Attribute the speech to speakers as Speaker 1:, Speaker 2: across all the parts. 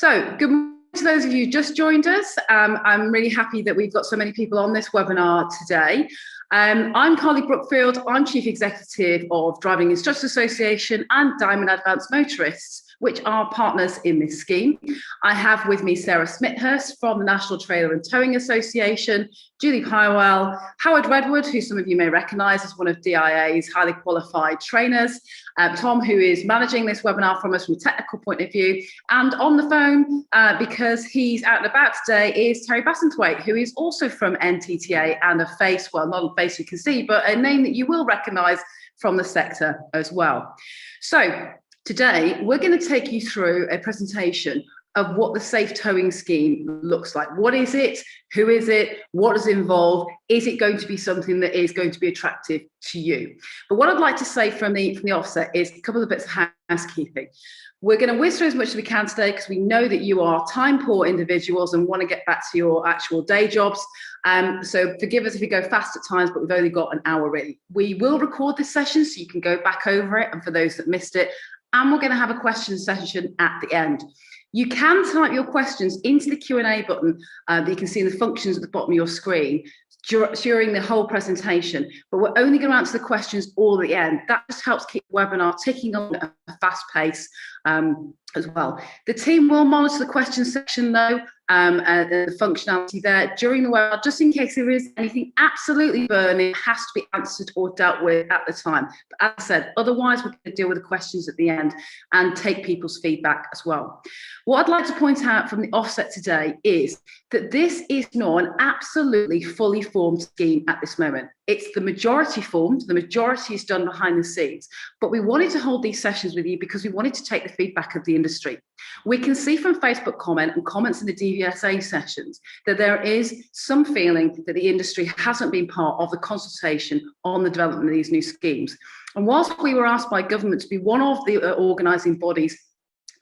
Speaker 1: So, good morning to those of you who just joined us. I'm really happy that we've got so many people on this webinar today. I'm Carly Brookfield. I'm Chief Executive of Driving Instructors Association and Diamond Advanced Motorists, which are partners in this scheme. I have with me Sarah Smithurst from the National Trailer and Towing Association, Julie Pywell, Howard Redwood, who some of you may recognise as one of DIA's highly qualified trainers, Tom, who is managing this webinar from us from a technical point of view, and on the phone, because he's out and about today, is Terry Bassenthwaite, who is also from NTTA and a face, well, not a face you can see, but a name that you will recognise from the sector as well. So today, we're going to take you through a presentation of what the Safe Towing Scheme looks like. What is it? Who is it? What does it involve? Is it going to be something that is going to be attractive to you? But what I'd like to say from the offset is a couple of bits of housekeeping. We're going to whiz through as much as we can today because we know that you are time-poor individuals and want to get back to your actual day jobs. So forgive us if we go fast at times, but we've only got an hour really. We will record this session so you can go back over it, and for those that missed it, and we're going to have a question session at the end. You can type your questions into the Q&A button that you can see in the functions at the bottom of your screen during the whole presentation, but we're only going to answer the questions all at the end. That just helps keep the webinar ticking on at a fast pace as well. The team will monitor the question section though, the functionality there during the webinar, just in case there is anything absolutely burning, it has to be answered or dealt with at the time. But as I said, otherwise we're going to deal with the questions at the end and take people's feedback as well. What I'd like to point out from the offset today is that this is not an absolutely fully formed scheme at this moment. It's the majority formed, the majority is done behind the scenes, but we wanted to hold these sessions with you because we wanted to take the feedback of the industry. We can see from Facebook comment and comments in the DVSA sessions that there is some feeling that the industry hasn't been part of the consultation on the development of these new schemes. And whilst we were asked by government to be one of the organising bodies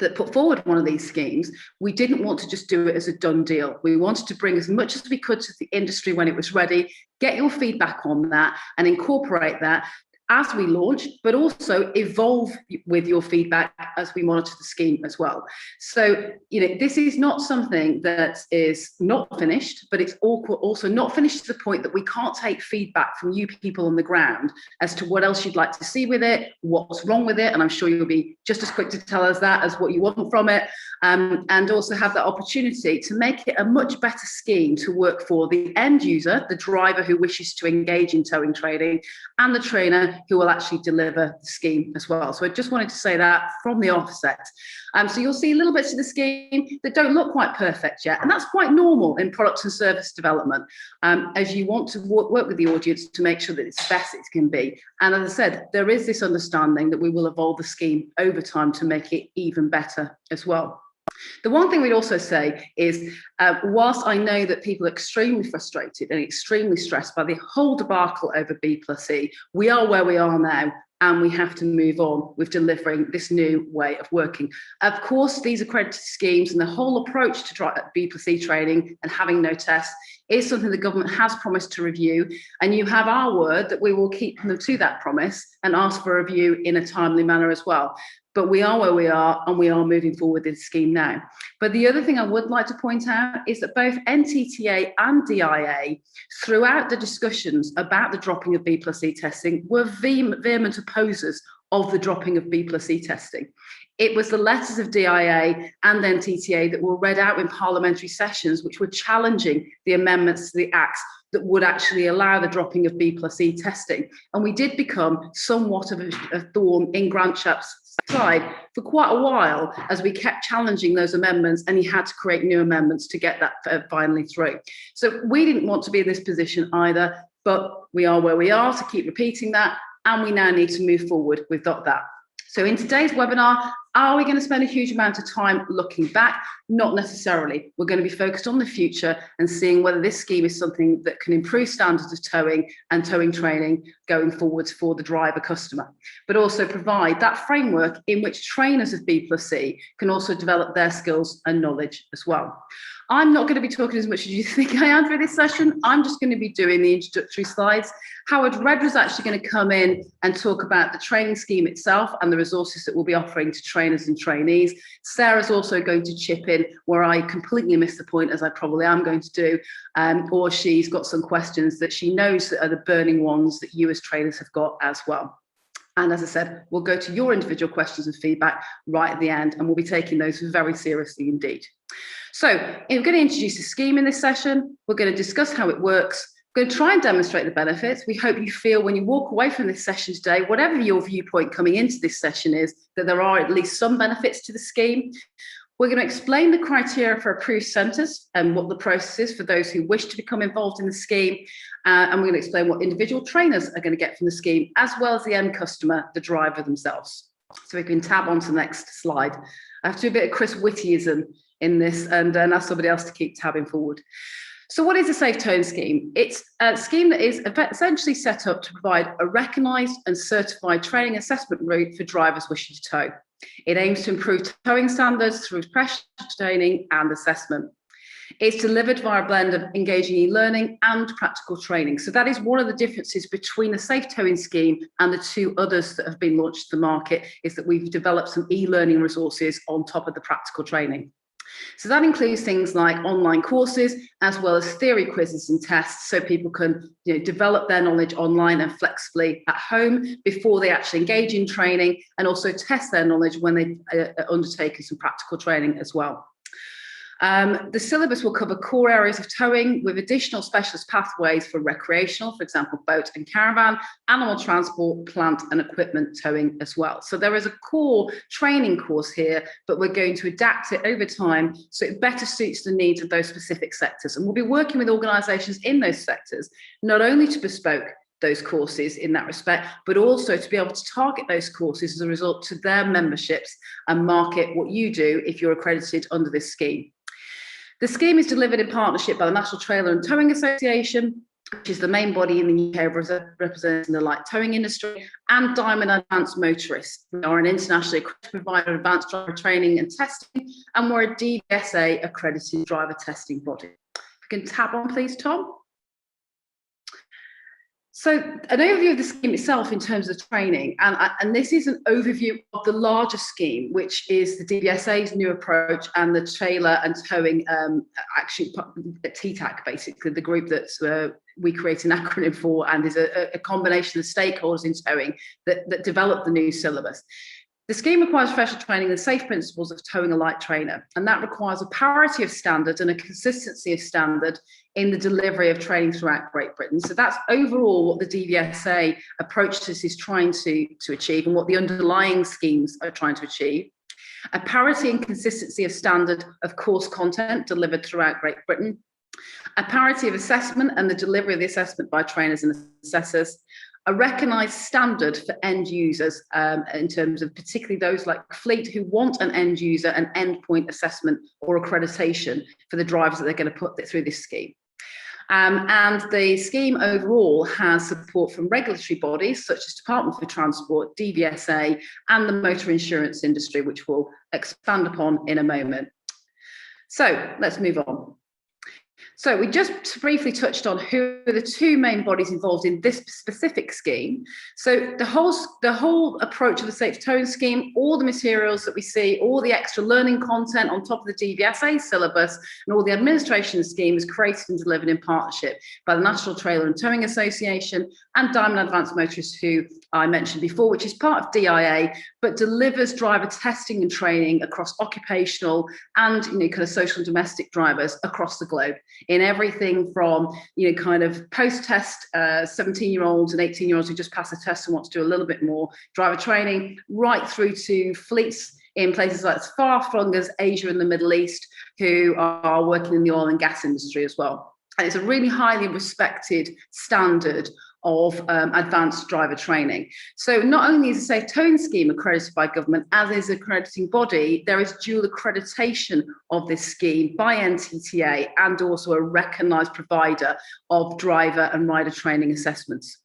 Speaker 1: that put forward one of these schemes, we didn't want to just do it as a done deal. We wanted to bring as much as we could to the industry when it was ready, get your feedback on that and incorporate that as we launch, but also evolve with your feedback as we monitor the scheme as well. So, this is not something that is not finished, but it's also not finished to the point that we can't take feedback from you people on the ground as to what else you'd like to see with it, what's wrong with it, and I'm sure you'll be just as quick to tell us that as what you want from it, and also have that opportunity to make it a much better scheme to work for the end user, the driver who wishes to engage in towing trading, and the trainer who will actually deliver the scheme as well. So I just wanted to say that from the offset. So you'll see little bits of the scheme that don't look quite perfect yet, and that's quite normal in products and service development, as you want to work with the audience to make sure that it's best it can be. And as I said, there is this understanding that we will evolve the scheme over time to make it even better as well. The one thing we'd also say is, whilst I know that people are extremely frustrated and extremely stressed by the whole debacle over B+E, we are where we are now and we have to move on with delivering this new way of working. Of course, these accredited schemes and the whole approach to B+E training and having no tests is something the government has promised to review, and you have our word that we will keep them to that promise and ask for a review in a timely manner as well. But we are where we are and we are moving forward with this scheme now. But the other thing I would like to point out is that both NTTA and DIA, throughout the discussions about the dropping of B+E testing, were vehement opposers of the dropping of B+E testing. It was the letters of DIA and NTTA that were read out in parliamentary sessions, which were challenging the amendments to the Acts that would actually allow the dropping of B+E testing. And we did become somewhat of a thorn in Grant Shapps' side for quite a while as we kept challenging those amendments, and he had to create new amendments to get that finally through. So we didn't want to be in this position either, but we are where we are to keep repeating that, and we now need to move forward with that. So in today's webinar, are we going to spend a huge amount of time looking back? Not necessarily. We're going to be focused on the future and seeing whether this scheme is something that can improve standards of towing and towing training going forwards for the driver customer, but also provide that framework in which trainers of B+E can also develop their skills and knowledge as well. I'm not going to be talking as much as you think I am for this session. I'm just going to be doing the introductory slides. Howard Redder's actually going to come in and talk about the training scheme itself and the resources that we'll be offering to trainers and trainees. Sarah's also going to chip in where I completely missed the point, as I probably am going to do, or she's got some questions that she knows that are the burning ones that you as trainers have got as well. And as I said, we'll go to your individual questions and feedback right at the end, and we'll be taking those very seriously indeed. So we're going to introduce the scheme in this session. We're going to discuss how it works. We're going to try and demonstrate the benefits. We hope you feel when you walk away from this session today, whatever your viewpoint coming into this session is, that there are at least some benefits to the scheme. We're going to explain the criteria for approved centres and what the process is for those who wish to become involved in the scheme. And we're going to explain what individual trainers are going to get from the scheme, as well as the end customer, the driver themselves. So we can tab on to the next slide. I have to do a bit of Chris Whittyism in this and ask somebody else to keep tabbing forward. So what is a Safe Towing scheme? It's a scheme that is essentially set up to provide a recognised and certified training assessment route for drivers wishing to tow. It aims to improve towing standards through pressure training and assessment. It's delivered via a blend of engaging e-learning and practical training. So that is one of the differences between the Safe Towing scheme and the two others that have been launched to the market, is that we've developed some e-learning resources on top of the practical training. So that includes things like online courses, as well as theory quizzes and tests, so people can develop their knowledge online and flexibly at home before they actually engage in training, and also test their knowledge when they are undertaking some practical training as well. The syllabus will cover core areas of towing with additional specialist pathways for recreational, for example, boat and caravan, animal transport, plant and equipment towing as well. So there is a core training course here, but we're going to adapt it over time so it better suits the needs of those specific sectors. And we'll be working with organisations in those sectors, not only to bespoke those courses in that respect, but also to be able to target those courses as a result to their memberships and market what you do if you're accredited under this scheme. The scheme is delivered in partnership by the National Trailer and Towing Association, which is the main body in the UK representing the light towing industry, and Diamond Advanced Motorists. We are an internationally accredited provider of advanced driver training and testing, and we're a DVSA accredited driver testing body. If you can tab on, please, Tom. So an overview of the scheme itself in terms of training, and this is an overview of the larger scheme, which is the DVSA's new approach and the trailer and towing, actually TTAC, basically, the group that we create an acronym for, and is a combination of stakeholders in towing that developed the new syllabus. The scheme requires professional training in the safe principles of towing a light trainer, and that requires a parity of standard and a consistency of standard in the delivery of training throughout Great Britain. So that's overall what the DVSA approach to this is trying to achieve, and what the underlying schemes are trying to achieve. A parity and consistency of standard of course content delivered throughout Great Britain. A parity of assessment and the delivery of the assessment by trainers and assessors. A recognised standard for end users in terms of particularly those like fleet who want an end user and endpoint assessment or accreditation for the drivers that they're going to put through this scheme. And the scheme overall has support from regulatory bodies such as Department for Transport, DVSA, and the motor insurance industry, which we'll expand upon in a moment. So let's move on. So we just briefly touched on who are the two main bodies involved in this specific scheme. So the whole approach of the Safe Towing scheme, all the materials that we see, all the extra learning content on top of the DVSA syllabus, and all the administration of the scheme is created and delivered in partnership by the National Trailer and Towing Association and Diamond Advanced Motorists, who I mentioned before, which is part of DIA, but delivers driver testing and training across occupational and kind of social and domestic drivers across the globe, in everything from kind of post-test 17-year-olds and 18-year-olds who just pass a test and want to do a little bit more driver training, right through to fleets in places like as far-flung as Asia and the Middle East, who are working in the oil and gas industry as well. And it's a really highly respected standard of advanced driver training. So not only is the Safe Towing scheme accredited by government, as is an accrediting body, there is dual accreditation of this scheme by NTTA and also a recognised provider of driver and rider training assessments.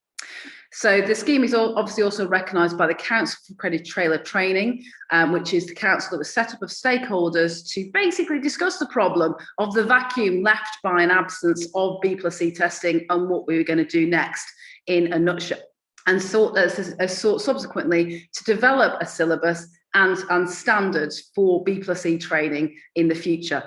Speaker 1: So the scheme is obviously also recognised by the Council for Accredited Trailer Training, which is the council that was set up of stakeholders to basically discuss the problem of the vacuum left by an absence of B+C testing and what we were going to do next in a nutshell. And sought subsequently to develop a syllabus and standards for B+C training in the future.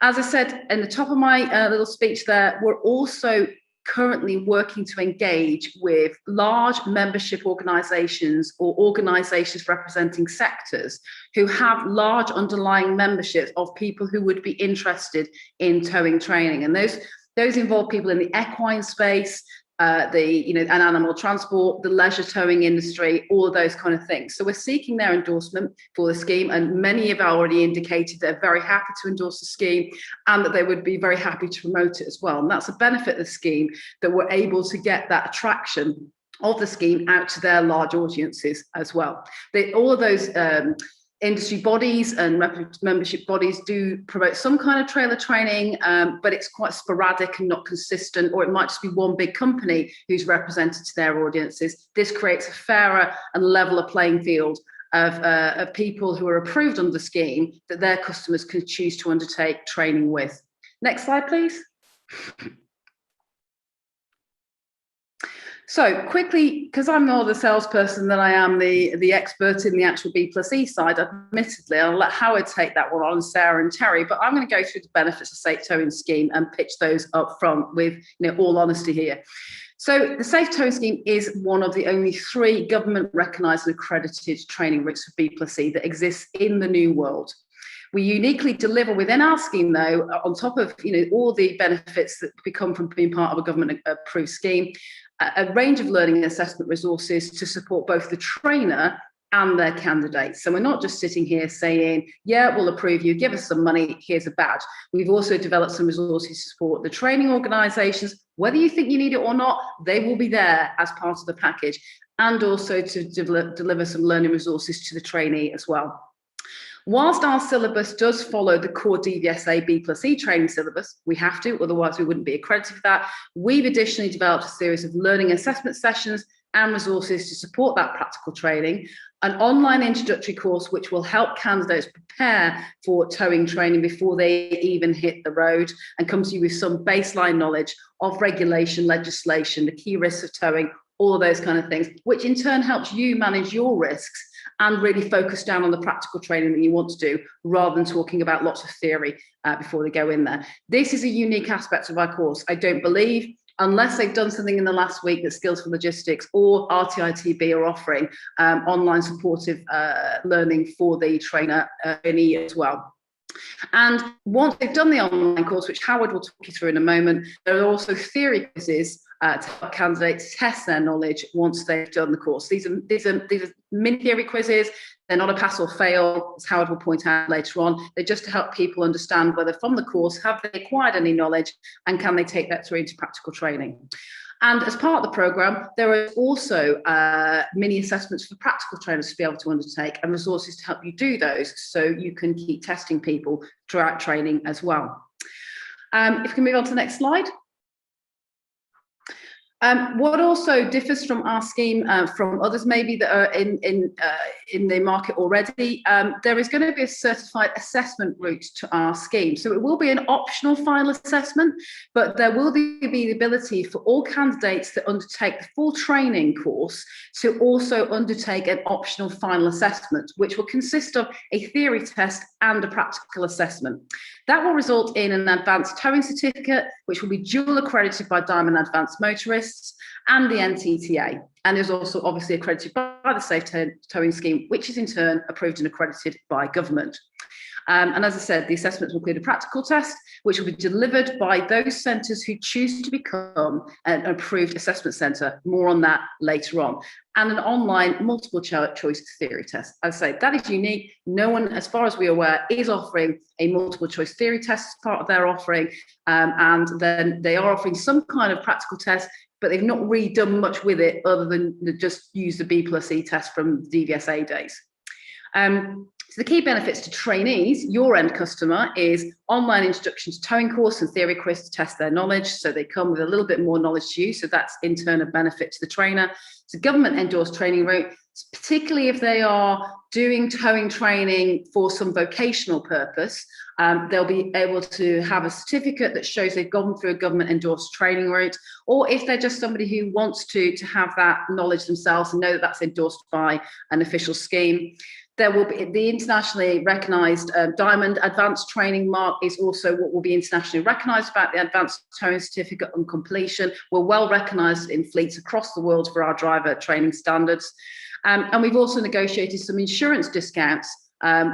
Speaker 1: As I said in the top of my little speech there, we're also currently working to engage with large membership organisations or organisations representing sectors who have large underlying memberships of people who would be interested in towing training. And those involve people in the equine space, and animal transport, the leisure towing industry, all of those kind of things. So we're seeking their endorsement for the scheme, and many have already indicated they're very happy to endorse the scheme and that they would be very happy to promote it as well. And that's a benefit of the scheme, that we're able to get that attraction of the scheme out to their large audiences as well. All of those industry bodies and membership bodies do promote some kind of trailer training, but it's quite sporadic and not consistent, or it might just be one big company who's represented to their audiences. This creates a fairer and leveler playing field of people who are approved under the scheme that their customers can choose to undertake training with. Next slide, please. So quickly, because I'm more the salesperson than I am the expert in the actual B+E side, admittedly, I'll let Howard take that one on, Sarah and Terry, but I'm going to go through the benefits of Safe Towing Scheme and pitch those up front with all honesty here. So the Safe Towing Scheme is one of the only 3 government recognised and accredited training routes for B+E that exists in the new world. We uniquely deliver within our scheme, though, on top of all the benefits that become from being part of a government-approved scheme, a range of learning and assessment resources to support both the trainer and their candidates. So we're not just sitting here saying, yeah, we'll approve you, give us some money, here's a badge. We've also developed some resources to support the training organisations. Whether you think you need it or not, they will be there as part of the package, and also to deliver some learning resources to the trainee as well. Whilst our syllabus does follow the core DVSA B+E training syllabus, we have to, otherwise we wouldn't be accredited for that. We've additionally developed a series of learning assessment sessions and resources to support that practical training, an online introductory course which will help candidates prepare for towing training before they even hit the road, and come to you with some baseline knowledge of regulation, legislation, the key risks of towing, all of those kind of things, which in turn helps you manage your risks and really focus down on the practical training that you want to do, rather than talking about lots of theory before they go in there. This is a unique aspect of our course. I don't believe, unless they've done something in the last week that Skills for Logistics or RTITB are offering online supportive learning for the trainee as well. And once they've done the online course, which Howard will talk you through in a moment, there are also theory quizzes to help candidates test their knowledge once they've done the course. These are mini theory quizzes. They're not a pass or fail, as Howard will point out later on. They're just to help people understand whether from the course have they acquired any knowledge, and can they take that through into practical training. And as part of the programme, there are also mini assessments for practical trainers to be able to undertake, and resources to help you do those, so you can keep testing people throughout training as well. If we can move on to the next slide. What also differs from our scheme from others maybe that are in the market already, there is going to be a certified assessment route to our scheme. So it will be an optional final assessment, but there will be the ability for all candidates that undertake the full training course to also undertake an optional final assessment, which will consist of a theory test and a practical assessment. That will result in an advanced towing certificate, which will be dual accredited by Diamond Advanced Motorists and the NTTA. And is also obviously accredited by the Safe Towing Scheme, which is in turn approved and accredited by government. And as I said, the assessments will include a practical test, which will be delivered by those centres who choose to become an approved assessment centre. More on that later on. And an online multiple choice theory test. As I say, that is unique. No one, as far as we're aware, is offering a multiple choice theory test as part of their offering. And then they are offering some kind of practical test, but they've not really done much with it other than just use the B+E test from DVSA days. So the key benefits to trainees, your end customer, is online introduction to towing course and theory quiz to test their knowledge. So they come with a little bit more knowledge to you. So that's in turn a benefit to the trainer. It's a government endorsed training route, particularly if they are doing towing training for some vocational purpose. They'll be able to have a certificate that shows they've gone through a government endorsed training route, or if they're just somebody who wants to have that knowledge themselves and know that that's endorsed by an official scheme. There will be the internationally recognised Diamond Advanced Training Mark is also what will be internationally recognised about the Advanced Towing Certificate on completion. We're well recognised in fleets across the world for our driver training standards. And we've also negotiated some insurance discounts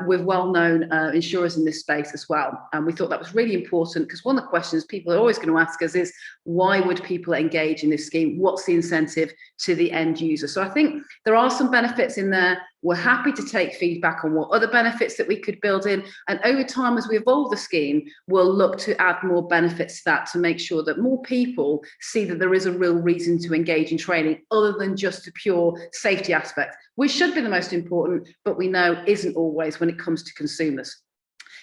Speaker 1: with well-known insurers in this space as well. And we thought that was really important because one of the questions people are always going to ask us is, why would people engage in this scheme? What's the incentive to the end user? So I think there are some benefits in there. We're happy to take feedback on what other benefits that we could build in. And over time, as we evolve the scheme, we'll look to add more benefits to that to make sure that more people see that there is a real reason to engage in training other than just the pure safety aspect, which should be the most important, but we know isn't always when it comes to consumers.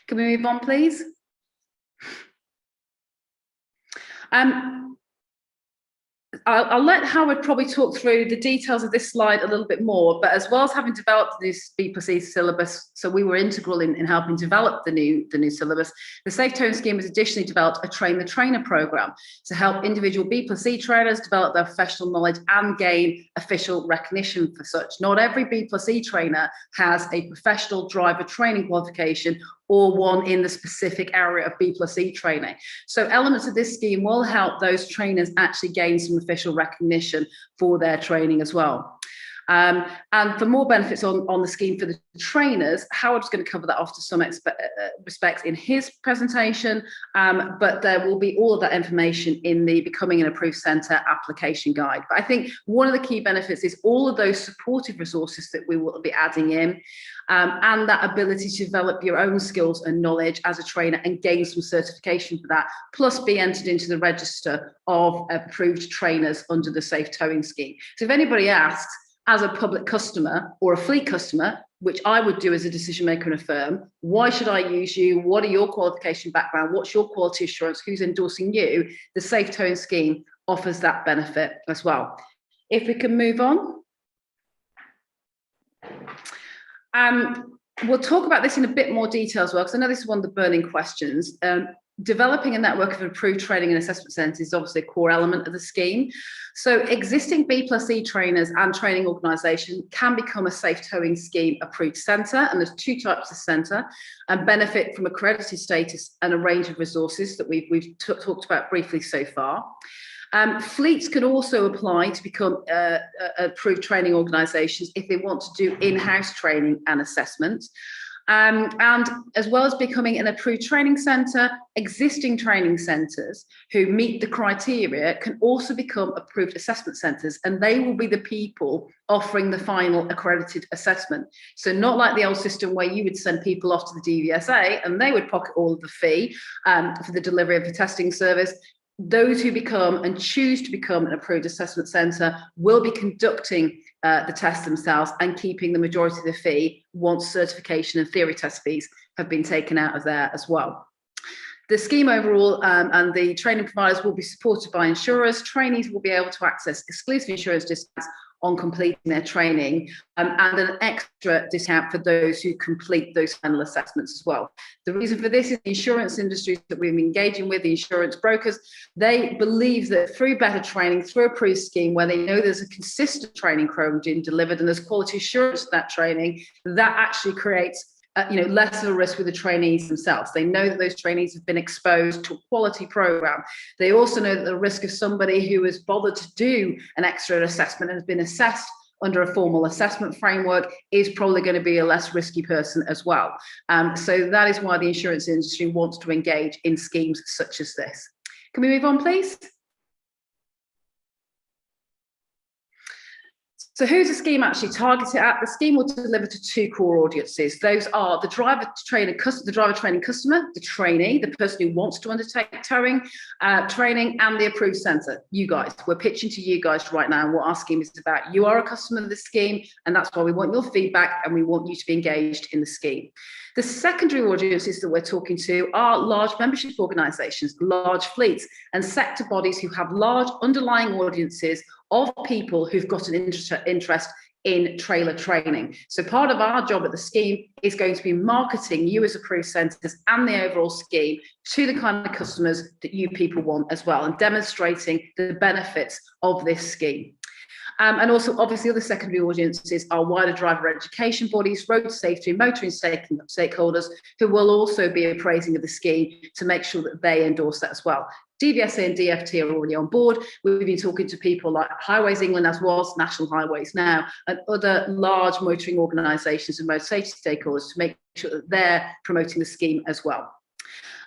Speaker 1: Can we move on, please? I'll let Howard probably talk through the details of this slide a little bit more, but as well as having developed this B+E syllabus, so we were integral in helping develop the new syllabus, the Safe Towing Scheme has additionally developed a Train the Trainer programme to help individual B+E trainers develop their professional knowledge and gain official recognition for such. Not every B+E trainer has a professional driver training qualification or one in the specific area of B+E training. So elements of this scheme will help those trainers actually gain some official recognition for their training as well. And for more benefits on the scheme for the trainers, Howard's going to cover that off to some respects in his presentation, but there will be all of that information in the Becoming an Approved Centre application guide. But I think one of the key benefits is all of those supportive resources that we will be adding in, and that ability to develop your own skills and knowledge as a trainer and gain some certification for that, plus be entered into the register of approved trainers under the Safe Towing Scheme. So if anybody asks, as a public customer or a fleet customer, which I would do as a decision maker in a firm, why should I use you? What are your qualification background? What's your quality assurance? Who's endorsing you? The Safe Towing Scheme offers that benefit as well. If we can move on. We'll talk about this in a bit more detail as well, because I know this is one of the burning questions. Developing a network of approved training and assessment centres is obviously a core element of the scheme. So existing B+E trainers and training organisations can become a Safe Towing Scheme approved centre, and there's two types of centre, and benefit from accredited status and a range of resources that we've talked about briefly so far. Fleets can also apply to become approved training organisations if they want to do in-house training and assessment. And as well as becoming an approved training centre, existing training centres who meet the criteria can also become approved assessment centres, and they will be the people offering the final accredited assessment. So not like the old system where you would send people off to the DVSA and they would pocket all of the fee for the delivery of the testing service. Those who become and choose to become an approved assessment centre will be conducting the tests themselves and keeping the majority of the fee once certification and theory test fees have been taken out of there as well. The scheme overall and the training providers will be supported by insurers. Trainees will be able to access exclusive insurance discounts on completing their training, and an extra discount for those who complete those final assessments as well. The reason for this is the insurance industry that we've been engaging with, the insurance brokers, they believe that through better training, through a approved scheme where they know there's a consistent training program being delivered and there's quality assurance to that training, that actually creates less of a risk with the trainees themselves. They know that those trainees have been exposed to a quality program. They also know that the risk of somebody who has bothered to do an extra assessment and has been assessed under a formal assessment framework is probably going to be a less risky person as well. So that is why the insurance industry wants to engage in schemes such as this. Can we move on, please? So who's the scheme actually targeted at? The scheme will deliver to two core audiences. Those are the driver training customer, the trainee, the person who wants to undertake towing training, and the approved centre. You guys, we're pitching to you guys right now what our scheme is about. You are a customer of the scheme, and that's why we want your feedback and we want you to be engaged in the scheme. The secondary audiences that we're talking to are large membership organisations, large fleets, and sector bodies who have large underlying audiences of people who've got an interest in trailer training. So part of our job at the scheme is going to be marketing you as approved centres and the overall scheme to the kind of customers that you people want as well, and demonstrating the benefits of this scheme. And also, obviously, other secondary audiences are wider driver education bodies, road safety, motoring stakeholders, who will also be appraising of the scheme to make sure that they endorse that as well. DVSA and DFT are already on board. We've been talking to people like Highways England, as was National Highways Now, and other large motoring organisations and road safety stakeholders to make sure that they're promoting the scheme as well.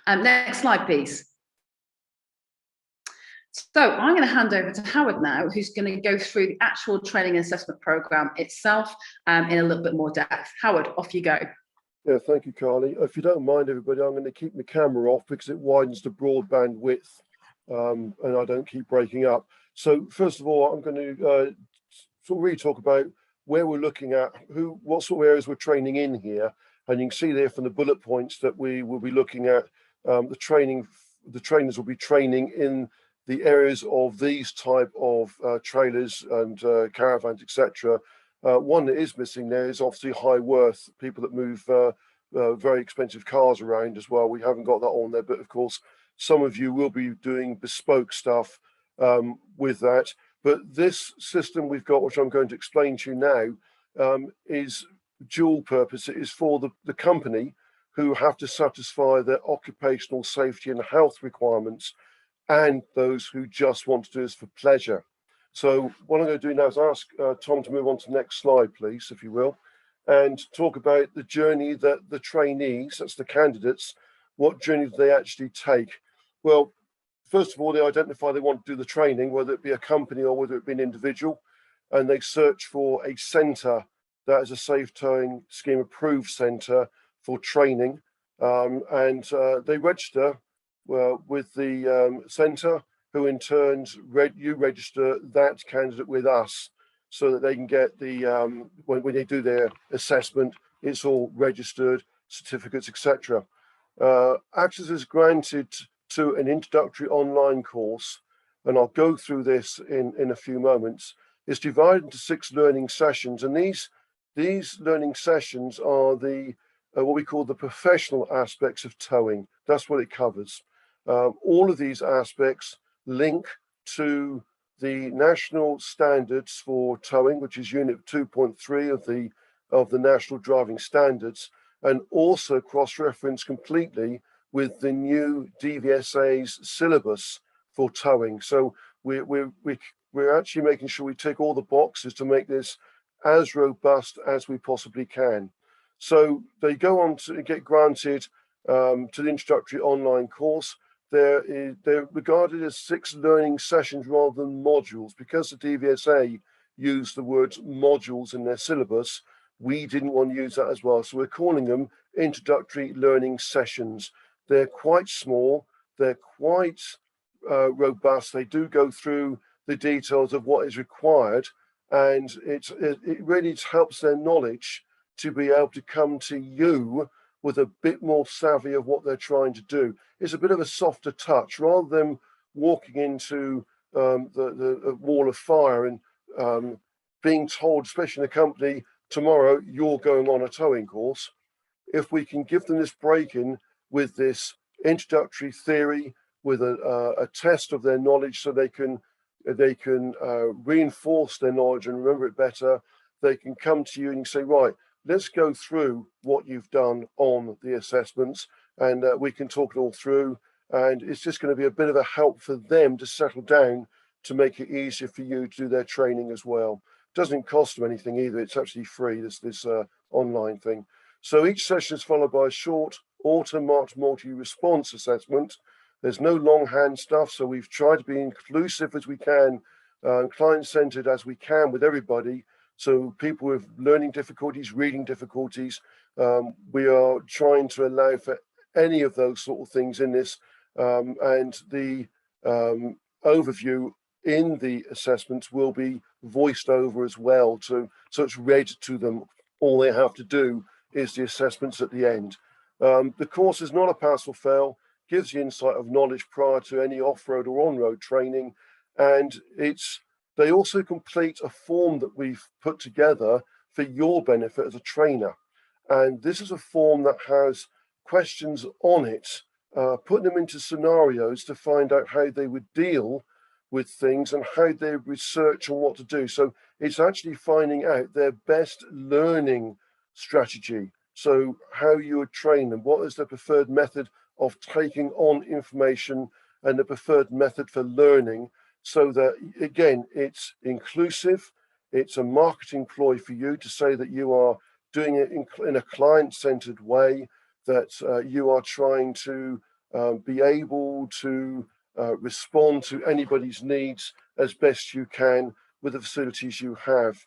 Speaker 1: Next slide, please. So I'm going to hand over to Howard now, who's going to go through the actual training and assessment programme itself in a little bit more depth. Howard, off you go.
Speaker 2: Yeah, thank you, Carly. If you don't mind, everybody, I'm going to keep my camera off because it widens the broadband width and I don't keep breaking up. So first of all, I'm going to sort of really talk about where we're looking at, what sort of areas we're training in here. And you can see there from the bullet points that we will be looking at the trainers will be training in the areas of these type of trailers and caravans, etc. One that is missing there is obviously high worth, people that move very expensive cars around as well. We haven't got that on there, but of course, some of you will be doing bespoke stuff with that. But this system we've got, which I'm going to explain to you now, is dual purpose. It is for the company who have to satisfy their occupational safety and health requirements, and those who just want to do this for pleasure. So what I'm going to do now is ask Tom to move on to the next slide, please, if you will, and talk about the journey that the trainees, that's the candidates, what journey do they actually take? Well, first of all, they identify they want to do the training, whether it be a company or whether it be an individual, and they search for a centre that is a safe towing scheme approved centre for training, and they register with the centre, who in turn you register that candidate with us, so that they can get the when they do their assessment, it's all registered, certificates, etc. Access is granted to an introductory online course, and I'll go through this in a few moments. It's divided into 6 learning sessions, and these learning sessions are the what we call the professional aspects of towing. That's what it covers. All of these aspects link to the national standards for towing, which is Unit 2.3 of the National Driving Standards, and also cross-reference completely with the new DVSA's syllabus for towing. So we're actually making sure we tick all the boxes to make this as robust as we possibly can. So they go on to get granted to the introductory online course. They're regarded as 6 learning sessions rather than modules. Because the DVSA used the words modules in their syllabus, we didn't want to use that as well. So we're calling them introductory learning sessions. They're quite small, they're quite robust. They do go through the details of what is required, and it really helps their knowledge to be able to come to you with a bit more savvy of what they're trying to do. It's a bit of a softer touch, rather than walking into the wall of fire and being told, especially in a company, tomorrow you're going on a towing course. If we can give them this break-in with this introductory theory, with a test of their knowledge, so they can reinforce their knowledge and remember it better, they can come to you and say, right, let's go through what you've done on the assessments, and we can talk it all through. And it's just going to be a bit of a help for them to settle down, to make it easier for you to do their training as well. It doesn't cost them anything either. It's actually free, this online thing. So each session is followed by a short auto-marked multi-response assessment. There's no longhand stuff, so we've tried to be inclusive as we can, client-centered as we can with everybody, So people with learning difficulties, reading difficulties, we are trying to allow for any of those sort of things in this, and the overview in the assessments will be voiced over as well, so it's read to them. All they have to do is the assessments at the end. The course is not a pass or fail, gives you insight of knowledge prior to any off-road or on-road training, and they also complete a form that we've put together for your benefit as a trainer. And this is a form that has questions on it, putting them into scenarios to find out how they would deal with things and how they research on what to do. So it's actually finding out their best learning strategy. So how you would train them, what is the preferred method of taking on information and the preferred method for learning, so that, again, it's inclusive, it's a marketing ploy for you to say that you are doing it in a client-centered way, that you are trying to be able to respond to anybody's needs as best you can with the facilities you have.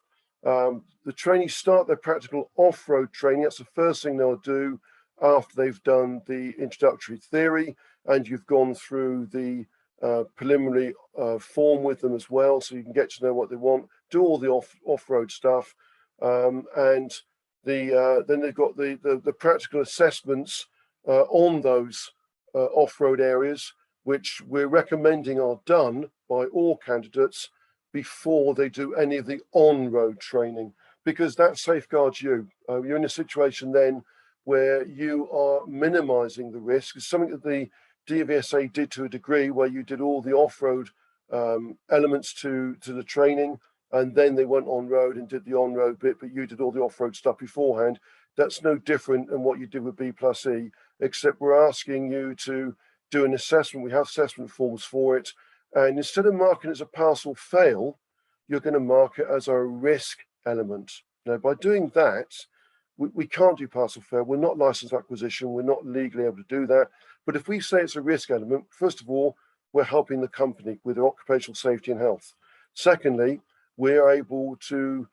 Speaker 2: The trainees start their practical off-road training. That's the first thing they'll do after they've done the introductory theory, and you've gone through the preliminary form with them as well, so you can get to know what they want, do all the off-road stuff, and then they've got the practical assessments on those off-road areas, which we're recommending are done by all candidates before they do any of the on-road training, because that safeguards you. You're in a situation then where you are minimizing the risk. It's something that the DVSA did to a degree, where you did all the off-road elements to the training, and then they went on road and did the on-road bit, but you did all the off-road stuff beforehand. That's no different than what you did with B+E, except we're asking you to do an assessment. We have assessment forms for it, and instead of marking it as a pass or fail, you're going to mark it as a risk element. Now, by doing that, we can't do pass or fail. We're not licensed acquisition. We're not legally able to do that. But if we say it's a risk element, first of all, we're helping the company with their occupational safety and health. Secondly, we're able to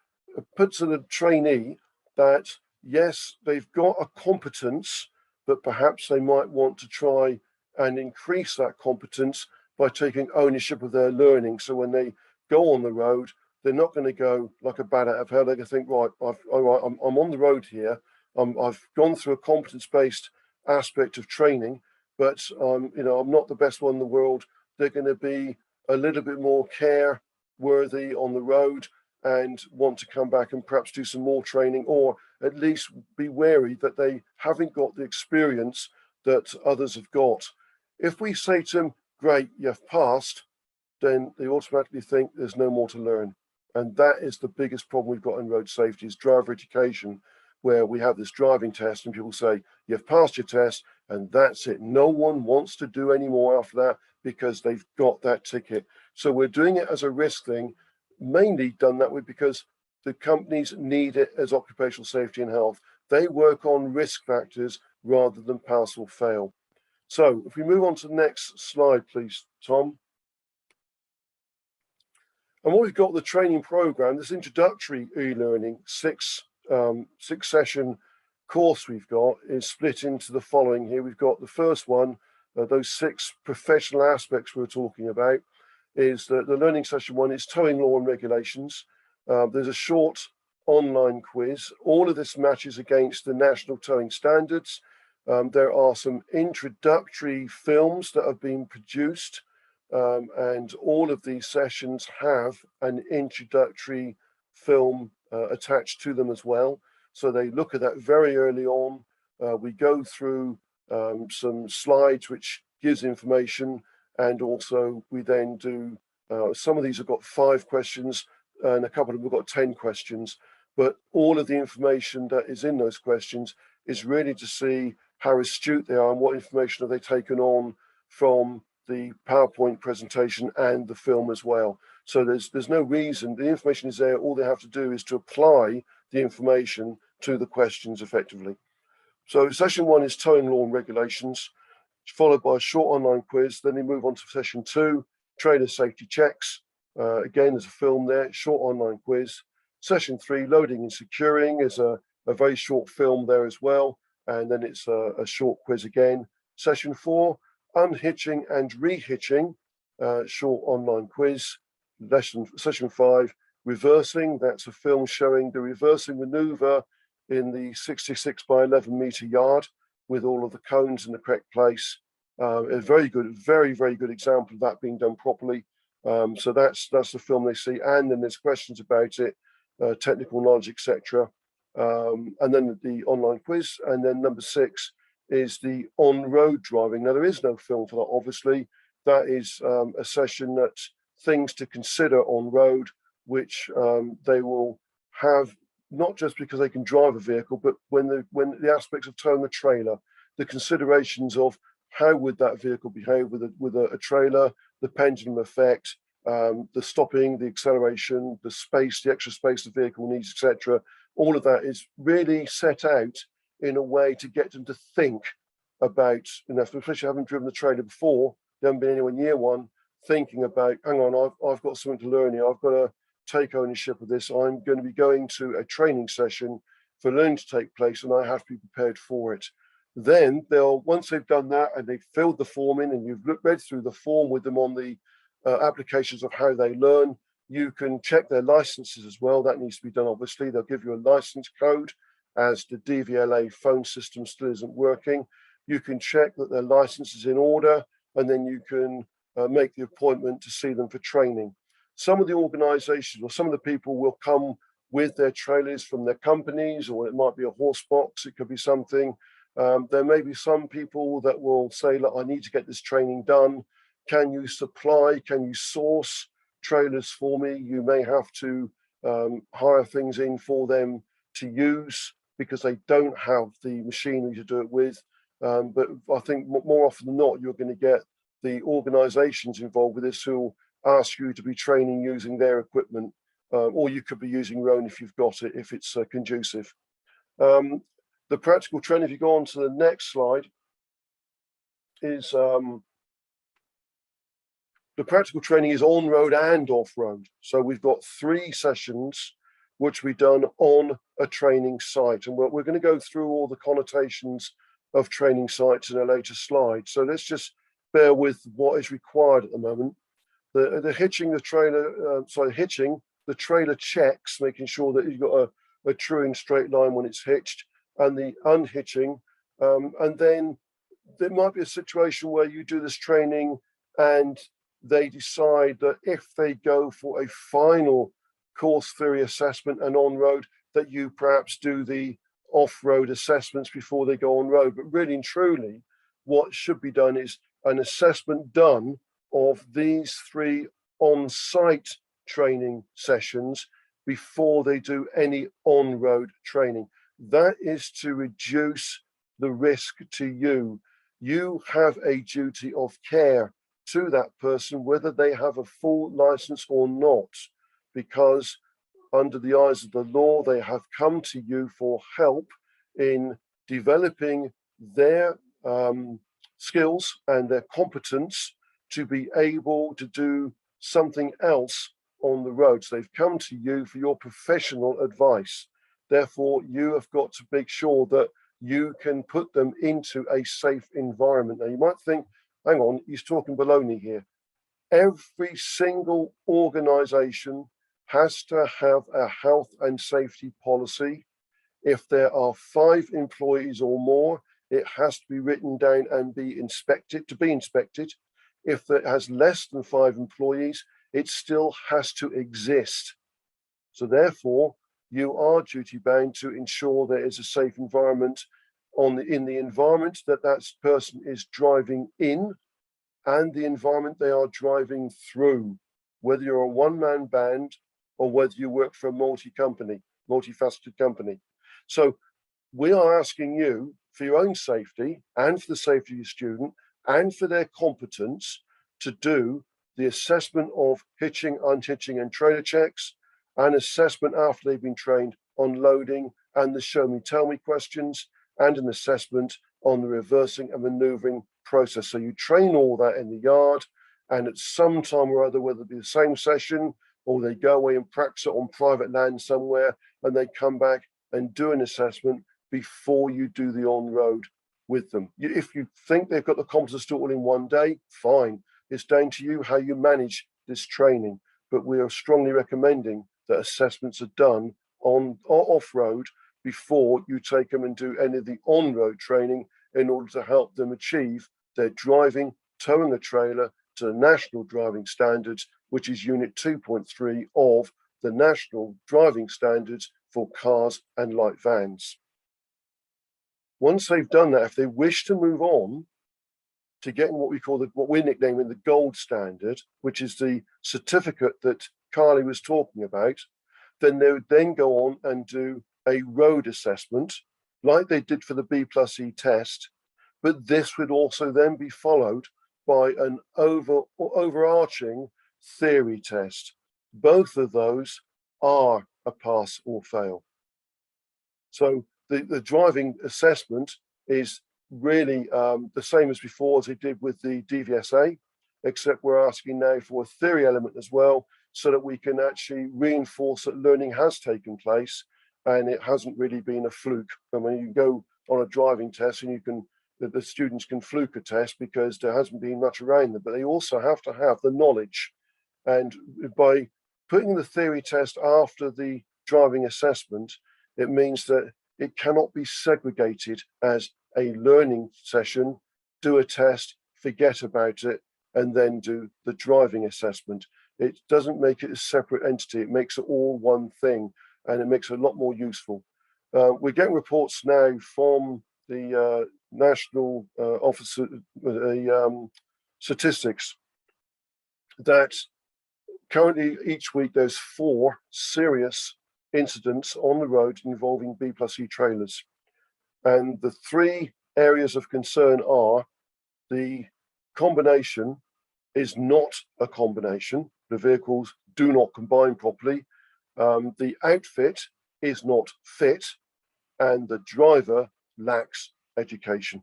Speaker 2: put to the trainee that, yes, they've got a competence, but perhaps they might want to try and increase that competence by taking ownership of their learning. So when they go on the road, they're not going to go like a bat out of hell. They're going to think, right, I'm on the road here. I've gone through a competence-based aspect of training, but I'm not the best one in the world. They're going to be a little bit more care worthy on the road and want to come back and perhaps do some more training, or at least be wary that they haven't got the experience that others have got. If we say to them, great, you've passed, then they automatically think there's no more to learn. And that is the biggest problem we've got in road safety, is driver education, where we have this driving test and people say, you've passed your test and that's it. No one wants to do any more after that because they've got that ticket. So we're doing it as a risk thing, mainly done that way because the companies need it as occupational safety and health. They work on risk factors rather than pass or fail. So if we move on to the next slide, please, Tom. And what we've got, the training program, this introductory e-learning six session course we've got is split into the following here. We've got the first one, those 6 professional aspects we're talking about, is the learning session 1 is towing law and regulations. There's a short online quiz. All of this matches against the national towing standards. There are some introductory films that have been produced, and all of these sessions have an introductory film attached to them as well. So they look at that very early on. We go through some slides which gives information, and also we then do, some of these have got 5 questions and a couple of them have got 10 questions, but all of the information that is in those questions is really to see how astute they are and what information have they taken on from the PowerPoint presentation and the film as well. So there's no reason, the information is there, all they have to do is to apply the information to the questions effectively. So session 1 is towing law and regulations, followed by a short online quiz. Then they move on to session 2, trailer safety checks. Again, there's a film there, short online quiz. Session 3, loading and securing, is a very short film there as well. And then it's a short quiz again. Session 4, unhitching and rehitching, short online quiz. Session 5, reversing. That's a film showing the reversing maneuver in the 66 by 11 meter yard with all of the cones in the correct place. A very good, very good example of that being done properly. So that's the film they see, and then there's questions about it, technical knowledge, etc. And then the online quiz, and then number 6 is the on-road driving. Now there is no film for that, obviously. That is a session that's things to consider on road, which they will have, not just because they can drive a vehicle, but when the aspects of towing the trailer, the considerations of how would that vehicle behave with a trailer, the pendulum effect, the stopping, the acceleration, the space, the extra space the vehicle needs, etc. All of that is really set out in a way to get them to think about, especially having driven the trailer before, they haven't been anywhere near one, thinking about, hang on, I've got something to learn here. I've got to take ownership of this. I'm going to be going to a training session for learning to take place, and I have to be prepared for it. Then once they've done that and they've filled the form in and you've read through the form with them on the applications of how they learn, you can check their licenses as well. That needs to be done, obviously. They'll give you a license code as the DVLA phone system still isn't working. You can check that their license is in order, and then you can make the appointment to see them for training. Some of the organizations or some of the people will come with their trailers from their companies, or it might be a horse box, it could be something. There may be some people that will say, look, I need to get this training done. Can you supply, can you source trailers for me? You may have to hire things in for them to use because they don't have the machinery to do it with. But I think more often than not, you're going to get the organizations involved with this who will ask you to be training using their equipment, or you could be using your own if you've got it, if it's conducive. The practical training, if you go on to the next slide, is the practical training is on-road and off-road. So we've got 3 sessions which we've done on a training site. And we're going to go through all the connotations of training sites in a later slide. So let's just bear with what is required at the moment. The hitching the trailer, hitching the trailer checks, making sure that you've got a true and straight line when it's hitched, and the unhitching. And then there might be a situation where you do this training and they decide that if they go for a final course theory assessment and on-road, that you perhaps do the off-road assessments before they go on-road. But really and truly, what should be done is an assessment done of these 3 on-site training sessions before they do any on-road training. That is to reduce the risk to you. You have a duty of care to that person, whether they have a full license or not, because under the eyes of the law, they have come to you for help in developing their skills and their competence to be able to do something else on the road. So they've come to you for your professional advice. Therefore, you have got to make sure that you can put them into a safe environment. Now, you might think, hang on, he's talking baloney here. Every single organization has to have a health and safety policy. If there are 5 employees or more, it has to be written down and be inspected, to be inspected. If it has less than 5 employees, it still has to exist. So therefore, you are duty bound to ensure there is a safe environment in the environment that person is driving in and the environment they are driving through, whether you're a one-man band or whether you work for a multifaceted company. So we are asking you for your own safety and for the safety of your student and for their competence to do the assessment of hitching, unhitching and trailer checks, and assessment after they've been trained on loading and the show me, tell me questions, and an assessment on the reversing and maneuvering process. So you train all that in the yard, and at some time or other, whether it be the same session or they go away and practice it on private land somewhere, and they come back and do an assessment before you do the on-road with them. If you think they've got the competence to do it all in one day, fine. It's down to you how you manage this training. But we are strongly recommending that assessments are done on or off-road before you take them and do any of the on-road training in order to help them achieve their driving, towing a trailer to the national driving standards, which is unit 2.3 of the national driving standards for cars and light vans. Once they've done that, if they wish to move on to getting what we call what we're nicknaming the gold standard, which is the certificate that Carly was talking about, then they would then go on and do a road assessment like they did for the B+E test, but this would also then be followed by an overarching theory test. Both of those are a pass or fail. So the driving assessment is really the same as before as they did with the DVSA, except we're asking now for a theory element as well, so that we can actually reinforce that learning has taken place and it hasn't really been a fluke. I mean, you go on a driving test and the students can fluke a test because there hasn't been much around them, but they also have to have the knowledge. And by putting the theory test after the driving assessment, it means that it cannot be segregated as a learning session, do a test, forget about it, and then do the driving assessment. It doesn't make it a separate entity. It makes it all one thing, and it makes it a lot more useful. We're getting reports now from the National Office of Statistics that currently each week there's 4 serious incidents on the road involving B+E trailers. And the 3 areas of concern are the combination is not a combination. The vehicles do not combine properly. The outfit is not fit, and the driver lacks education.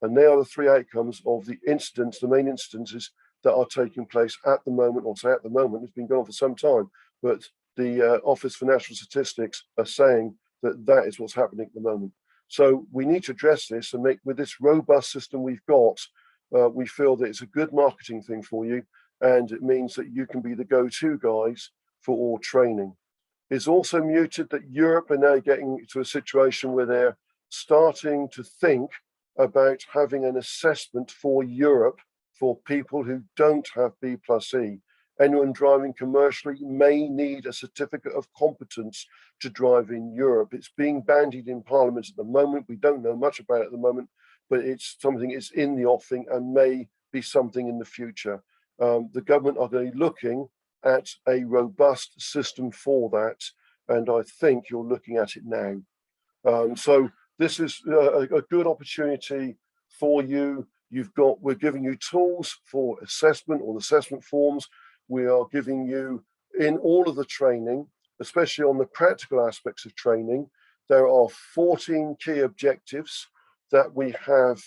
Speaker 2: And they are the 3 outcomes of the incidents, the main incidences that are taking place at the moment, or say at the moment, it's been going on for some time, but the Office for National Statistics are saying that that is what's happening at the moment. So we need to address this and make, with this robust system we've got, we feel that it's a good marketing thing for you, and it means that you can be the go-to guys for all training. It's also muted that Europe are now getting to a situation where they're starting to think about having an assessment for Europe for people who don't have B+E. Anyone driving commercially may need a certificate of competence to drive in Europe. It's being bandied in Parliament at the moment. We don't know much about it at the moment, but it's something that's in the offing and may be something in the future. The government are going to be looking at a robust system for that, and I think you're looking at it now. So this is a good opportunity for you. We're giving you tools for assessment or assessment forms. We are giving you, in all of the training, especially on the practical aspects of training, there are 14 key objectives that we have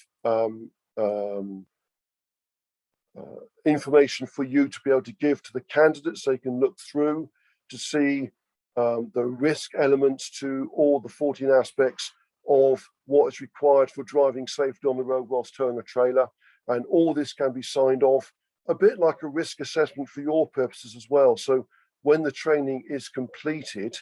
Speaker 2: information for you to be able to give to the candidates. They can look through to see the risk elements to all the 14 aspects of what is required for driving safely on the road whilst towing a trailer. And all this can be signed off, a bit like a risk assessment for your purposes as well. So when the training is completed,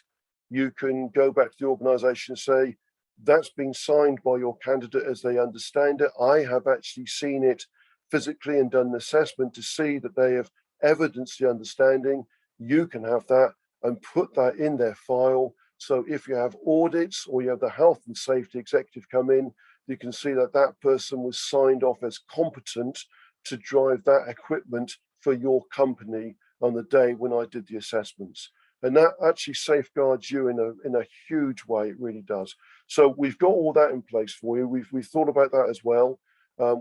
Speaker 2: you can go back to the organisation and say, that's been signed by your candidate as they understand it. I have actually seen it physically and done an assessment to see that they have evidenced the understanding. You can have that and put that in their file. So if you have audits or you have the health and safety executive come in, you can see that that person was signed off as competent to drive that equipment for your company on the day when I did the assessments. And that actually safeguards you in a huge way. It really does. So we've got all that in place for you. We've thought about that as well.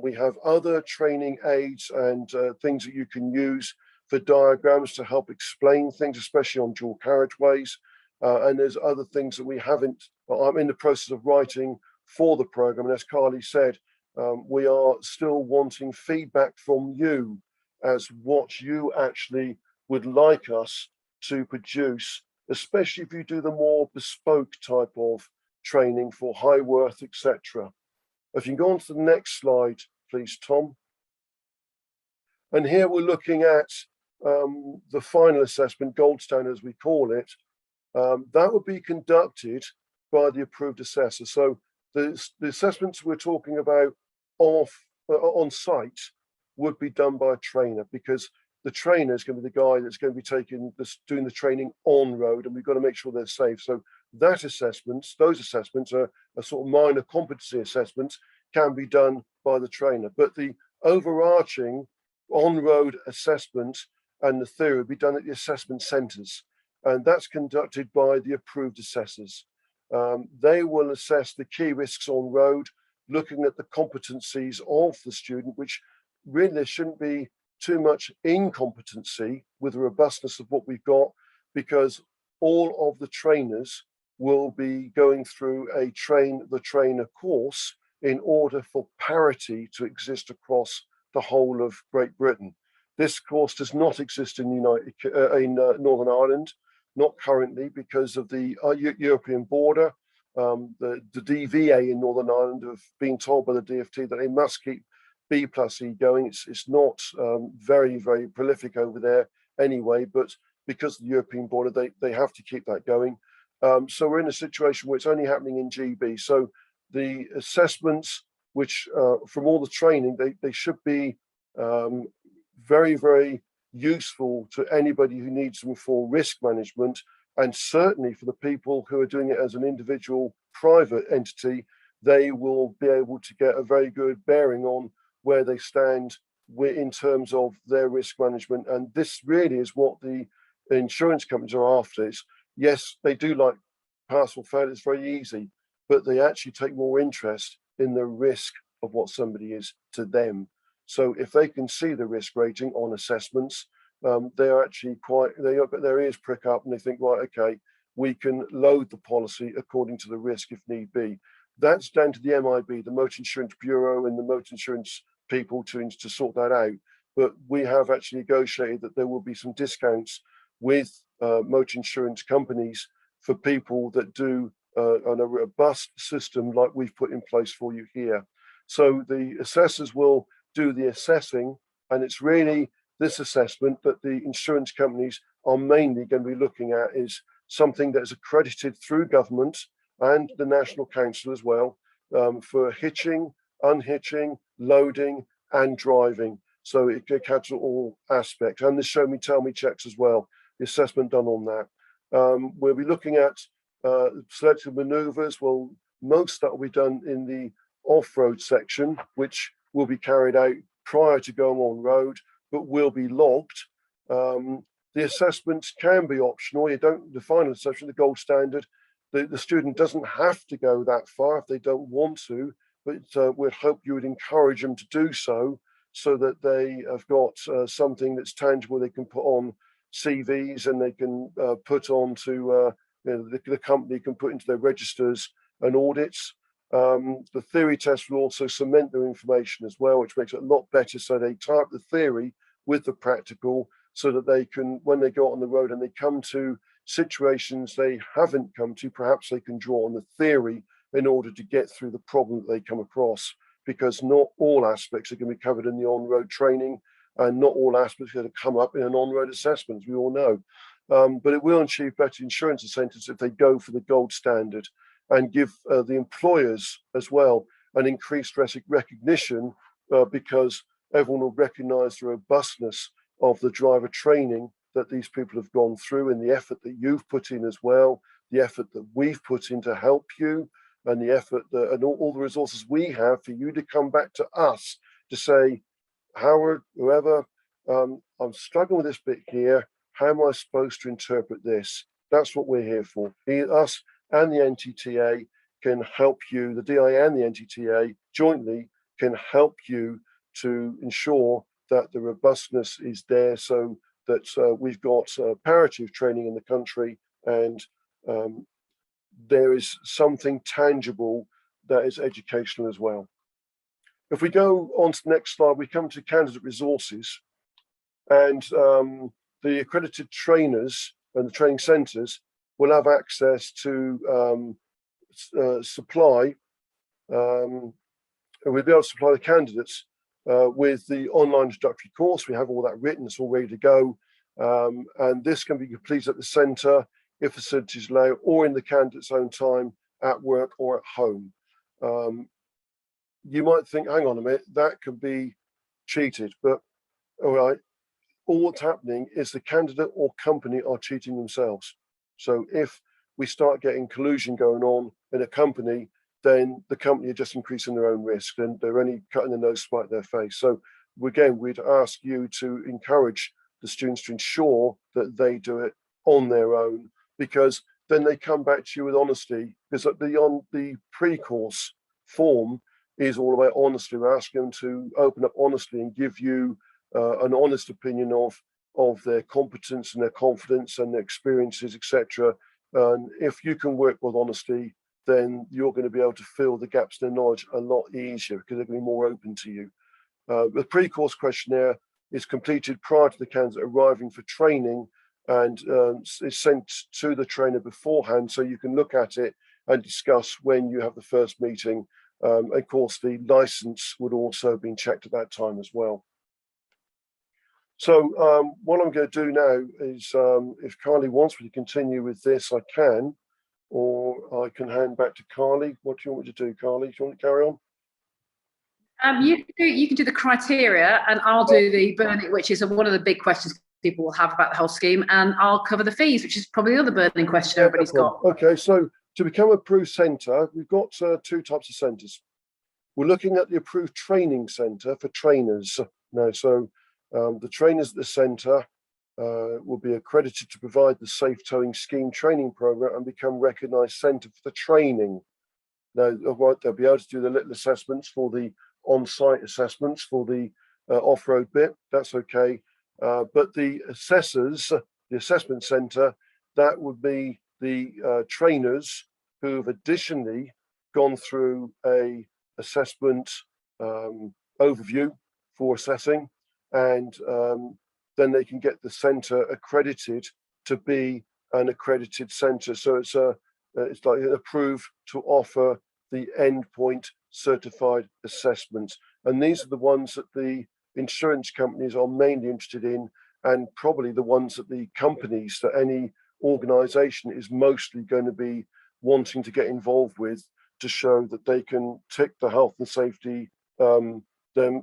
Speaker 2: We have other training aids and things that you can use for diagrams to help explain things, especially on dual carriageways. And there's other things that we haven't, I'm in the process of writing for the program. And as Carly said, we are still wanting feedback from you as what you actually would like us to produce, especially if you do the more bespoke type of training for high worth, etc. If you can go on to the next slide, please, Tom. And here we're looking at the final assessment, gold standard as we call it. That would be conducted by the approved assessor. So the assessments we're talking about on site would be done by a trainer, because the trainer is going to be the guy that's going to be doing the training on road, and we've got to make sure they're safe. So those assessments are a sort of minor competency assessments, can be done by the trainer. But the overarching on-road assessment and the theory will be done at the assessment centres, and that's conducted by the approved assessors. They will assess the key risks on road, looking at the competencies of the student, which really there shouldn't be too much incompetency with the robustness of what we've got, because all of the trainers will be going through a train the trainer course in order for parity to exist across the whole of Great Britain. This course does not exist in Northern Ireland, not currently, because of the European border. The DVA in Northern Ireland have been told by the DFT that they must keep B+E going. It's not very, very prolific over there anyway, but because of the European border, they have to keep that going. So we're in a situation where it's only happening in GB. So the assessments, which from all the training, they should be very, very useful to anybody who needs them for risk management, and certainly for the people who are doing it as an individual private entity. They will be able to get a very good bearing on where they stand in terms of their risk management. And this really is what the insurance companies are after. Is, yes, they do like pass or fail, it's very easy, but they actually take more interest in the risk of what somebody is to them. So if they can see the risk rating on assessments, they are actually they got their ears prick up and they think, right, okay, we can load the policy according to the risk if need be. That's down to the MIB, the Motor Insurance Bureau, and the motor insurance people to sort that out. But we have actually negotiated that there will be some discounts with motor insurance companies for people that do on a robust system like we've put in place for you here. So the assessors will do the assessing, and it's really this assessment that the insurance companies are mainly going to be looking at is something that is accredited through government and the National Council as well, for hitching, unhitching, loading and driving. So it catches all aspects, and the show me, tell me checks as well, the assessment done on that. We'll be looking at selected manoeuvres. Well, most that will be done in the off-road section, which will be carried out prior to going on road, but will be logged. The assessments can be optional. The final assessment, the gold standard, the student doesn't have to go that far if they don't want to, but we'd hope you would encourage them to do so that they have got something that's tangible they can put on CVs, and they can put on to the company can put into their registers and audits. The theory test will also cement their information as well, which makes it a lot better. So they type the theory with the practical, so that they can, when they go out on the road and they come to situations they haven't come to, perhaps they can draw on the theory in order to get through the problem that they come across, because not all aspects are going to be covered in the on-road training, and not all aspects are going to come up in an on-road assessment, as we all know. But it will achieve better insurance incentives if they go for the gold standard, and give the employers as well an increased recognition, because everyone will recognise the robustness of the driver training that these people have gone through, and the effort that you've put in as well, the effort that we've put in to help you, and the effort that, and all the resources we have for you to come back to us to say, Howard, whoever, I'm struggling with this bit here. How am I supposed to interpret this? That's what we're here for. Us and the NTTA can help you, the DIA and the NTTA jointly can help you to ensure that the robustness is there, so that we've got parity of training in the country, and there is something tangible that is educational as well. If we go on to the next slide, we come to candidate resources, and the accredited trainers and the training centres will have access to supply, and we'll be able to supply the candidates with the online introductory course. We have all that written, it's all ready to go. And this can be completed at the centre if facilities allow, or in the candidate's own time at work or at home. You might think, hang on a minute, that could be cheated, but all right, all that's happening is the candidate or company are cheating themselves. So if we start getting collusion going on in a company, then the company are just increasing their own risk, and they're only cutting their nose spite their face. So again, we'd ask you to encourage the students to ensure that they do it on their own, because then they come back to you with honesty, because on the pre-course form is all about honesty. We're asking them to open up honestly and give you an honest opinion of their competence and their confidence and their experiences, etc. And if you can work with honesty, then you're going to be able to fill the gaps in their knowledge a lot easier, because they're going to be more open to you. The pre-course questionnaire is completed prior to the candidate arriving for training, and is sent to the trainer beforehand, so you can look at it and discuss when you have the first meeting. Of course, the license would also have been checked at that time as well. So what I'm going to do now is, if Carly wants me to continue with this, I can, or I can hand back to Carly. What do you want me to do, Carly? Do you want to carry on?
Speaker 1: You can do the criteria, and I'll do the burning, which is one of the big questions people will have about the whole scheme, and I'll cover the fees, which is probably the other burning question everybody's got.
Speaker 2: Okay, so to become an approved centre, we've got two types of centres. We're looking at the approved training centre for trainers now. So the trainers at the centre will be accredited to provide the Safe Towing Scheme training programme and become recognised centre for the training. Now, they'll be able to do the little assessments for the on-site assessments for the off-road bit. That's okay. But the assessors, the assessment centre, that would be the trainers who have additionally gone through a assessment overview for assessing, and then they can get the centre accredited to be an accredited centre. So it's like approved to offer the endpoint certified assessments, and these are the ones that the insurance companies are mainly interested in, and probably the ones that the companies, that any organisation is mostly going to be wanting to get involved with, to show that they can tick the health and safety, the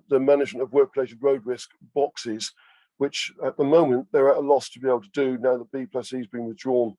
Speaker 2: management of work-related road risk boxes, which at the moment they're at a loss to be able to do now that B+E has been withdrawn.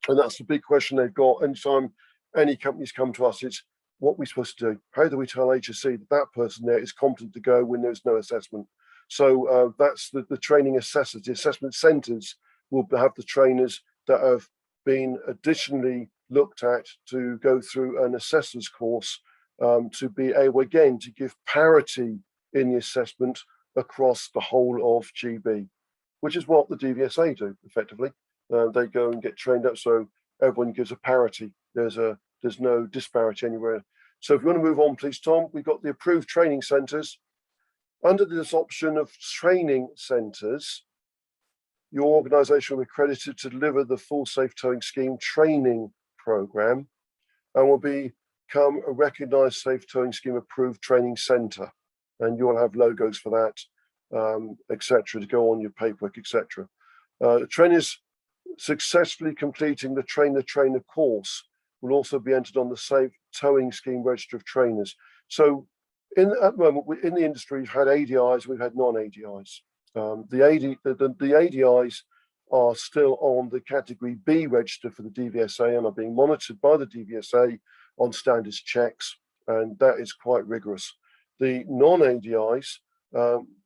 Speaker 2: And that's the big question they've got. Anytime any companies come to us, it's what we're supposed to do. How do we tell HSE that that person there is competent to go when there's no assessment? So that's the training assessors. The assessment centres will have the trainers that have been additionally looked at to go through an assessor's course, to be able again to give parity in the assessment across the whole of GB, which is what the DVSA do effectively. They go and get trained up so everyone gives a parity. There's no disparity anywhere. So if you want to move on, please, Tom, we've got the approved training centres. Under this option of training centres, your organisation will be accredited to deliver the full Safe Towing Scheme training programme and will become a recognised Safe Towing Scheme approved training centre. And you'll have logos for that, etc., to go on your paperwork, etc. Trainers successfully completing the trainer course will also be entered on the Safe Towing Scheme Register of Trainers. So at the moment, in the industry, we've had ADIs, we've had non-ADIs. The ADIs are still on the Category B register for the DVSA and are being monitored by the DVSA on standards checks, and that is quite rigorous. The non-ADIs,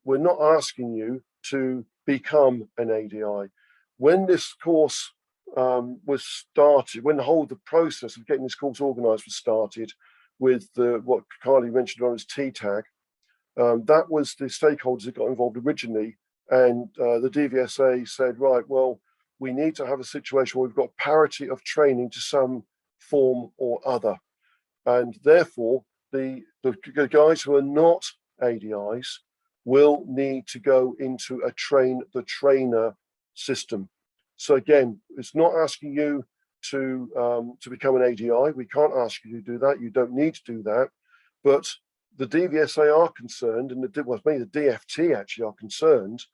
Speaker 2: we're not asking you to become an ADI. When this course was started, when the process of getting this course organised was started with what Carly mentioned on as TTAG, that was the stakeholders that got involved originally, and the DVSA said, right, well, we need to have a situation where we've got parity of training to some form or other, and therefore the guys who are not ADIs will need to go into a train the trainer system. So again, it's not asking you to become an ADI. We can't ask you to do that. You don't need to do that. But the DVSA are concerned, and the DFT actually are concerned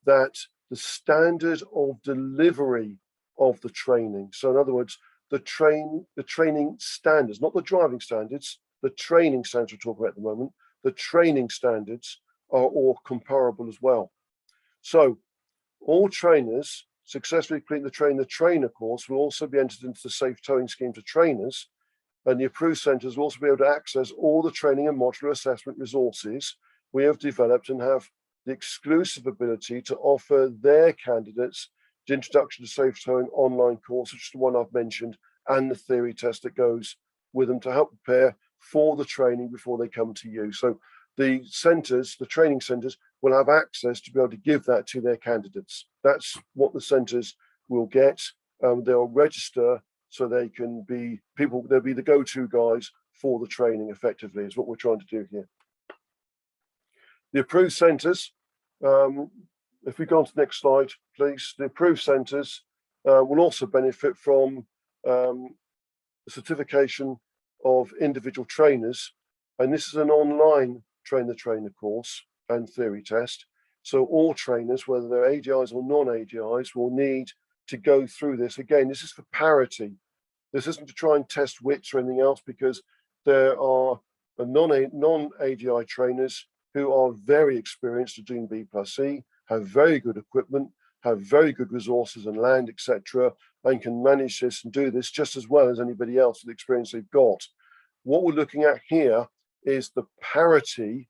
Speaker 2: that the standard of delivery of the training. So in other words, the training standards, not the driving standards, the training standards we're talking about at the moment, the training standards are all comparable as well. So all trainers successfully complete the trainer course will also be entered into the safe towing scheme to trainers, and the approved centres will also be able to access all the training and modular assessment resources we have developed and have the exclusive ability to offer their candidates the Introduction to Safe Towing online course, which is the one I've mentioned, and the theory test that goes with them to help prepare for the training before they come to you. So the centres, the training centres, will have access to be able to give that to their candidates. That's what the centres will get. They'll register so they can be people, they'll be the go-to guys for the training effectively, is what we're trying to do here. The approved centres, if we go on to the next slide, please. The approved centres will also benefit from the certification of individual trainers. And this is an online trainer course and theory test. So all trainers, whether they're ADIs or non-ADIs, will need to go through this. Again, this is for parity. This isn't to try and test wits or anything else, because there are non-ADI trainers who are very experienced at doing B+E, have very good equipment, have very good resources and land, etc., and can manage this and do this just as well as anybody else with the experience they've got. What we're looking at here is the parity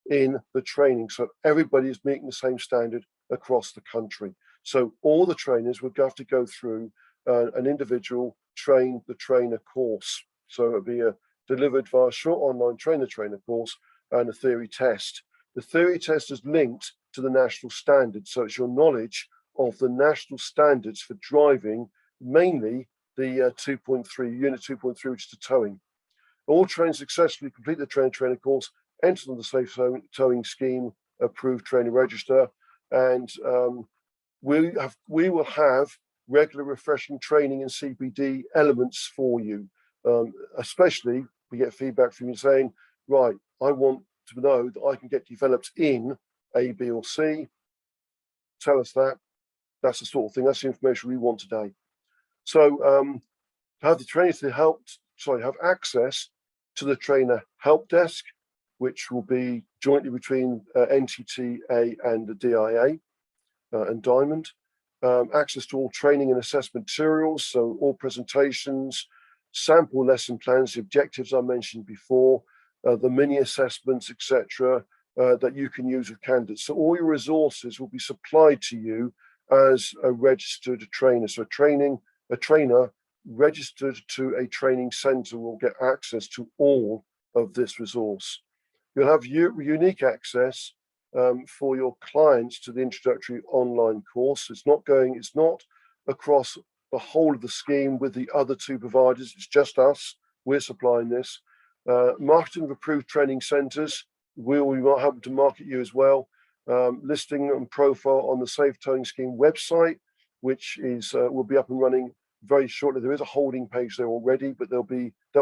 Speaker 2: in the training. So everybody is meeting the same standard across the country. So all the trainers would have to go through an individual train the trainer course. So it'll be delivered via a short online trainer course and a theory test. The theory test is linked to the national standards. So it's your knowledge of the national standards for driving, mainly the 2.3, unit 2.3, which is the towing. All trainers successfully complete the trainer course, enter on the safe towing scheme, approved trainer register, and we will have regular refreshing training and CPD elements for you. Especially, we get feedback from you saying, right, I want to know that I can get developed in A, B, or C. Tell us that. That's the sort of thing. That's the information we want today. So have the trainers have access to the trainer help desk, which will be jointly between NTTA and the DIA and Diamond. Access to all training and assessment materials, so all presentations, sample lesson plans, the objectives I mentioned before, the mini assessments, etc., that you can use with candidates. So all your resources will be supplied to you as a registered trainer. So a trainer registered to a training centre will get access to all of this resource. You'll have unique access for your clients to the introductory online course. It's not across the whole of the scheme with the other two providers. It's just us. We're supplying this. Marketing of approved training centres. We might help to market you as well. Listing and profile on the Safe Towing Scheme website, which is will be up and running very shortly. There is a holding page there already, but that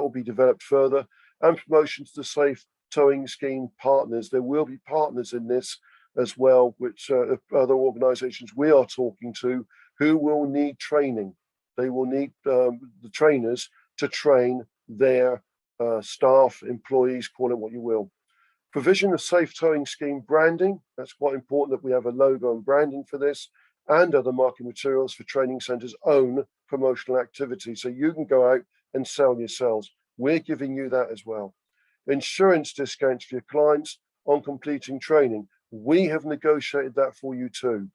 Speaker 2: will be developed further. And promotion to the Safe Towing Scheme partners. There will be partners in this as well, which other organisations we are talking to who will need training. They will need the trainers to train their staff, employees, call it what you will. Provision of Safe Towing Scheme branding. That's quite important that we have a logo and branding for this, and other marketing materials for training centres' own promotional activity. So you can go out and sell yourselves. We're giving you that as well. Insurance discounts for your clients on completing training. We have negotiated that for you too.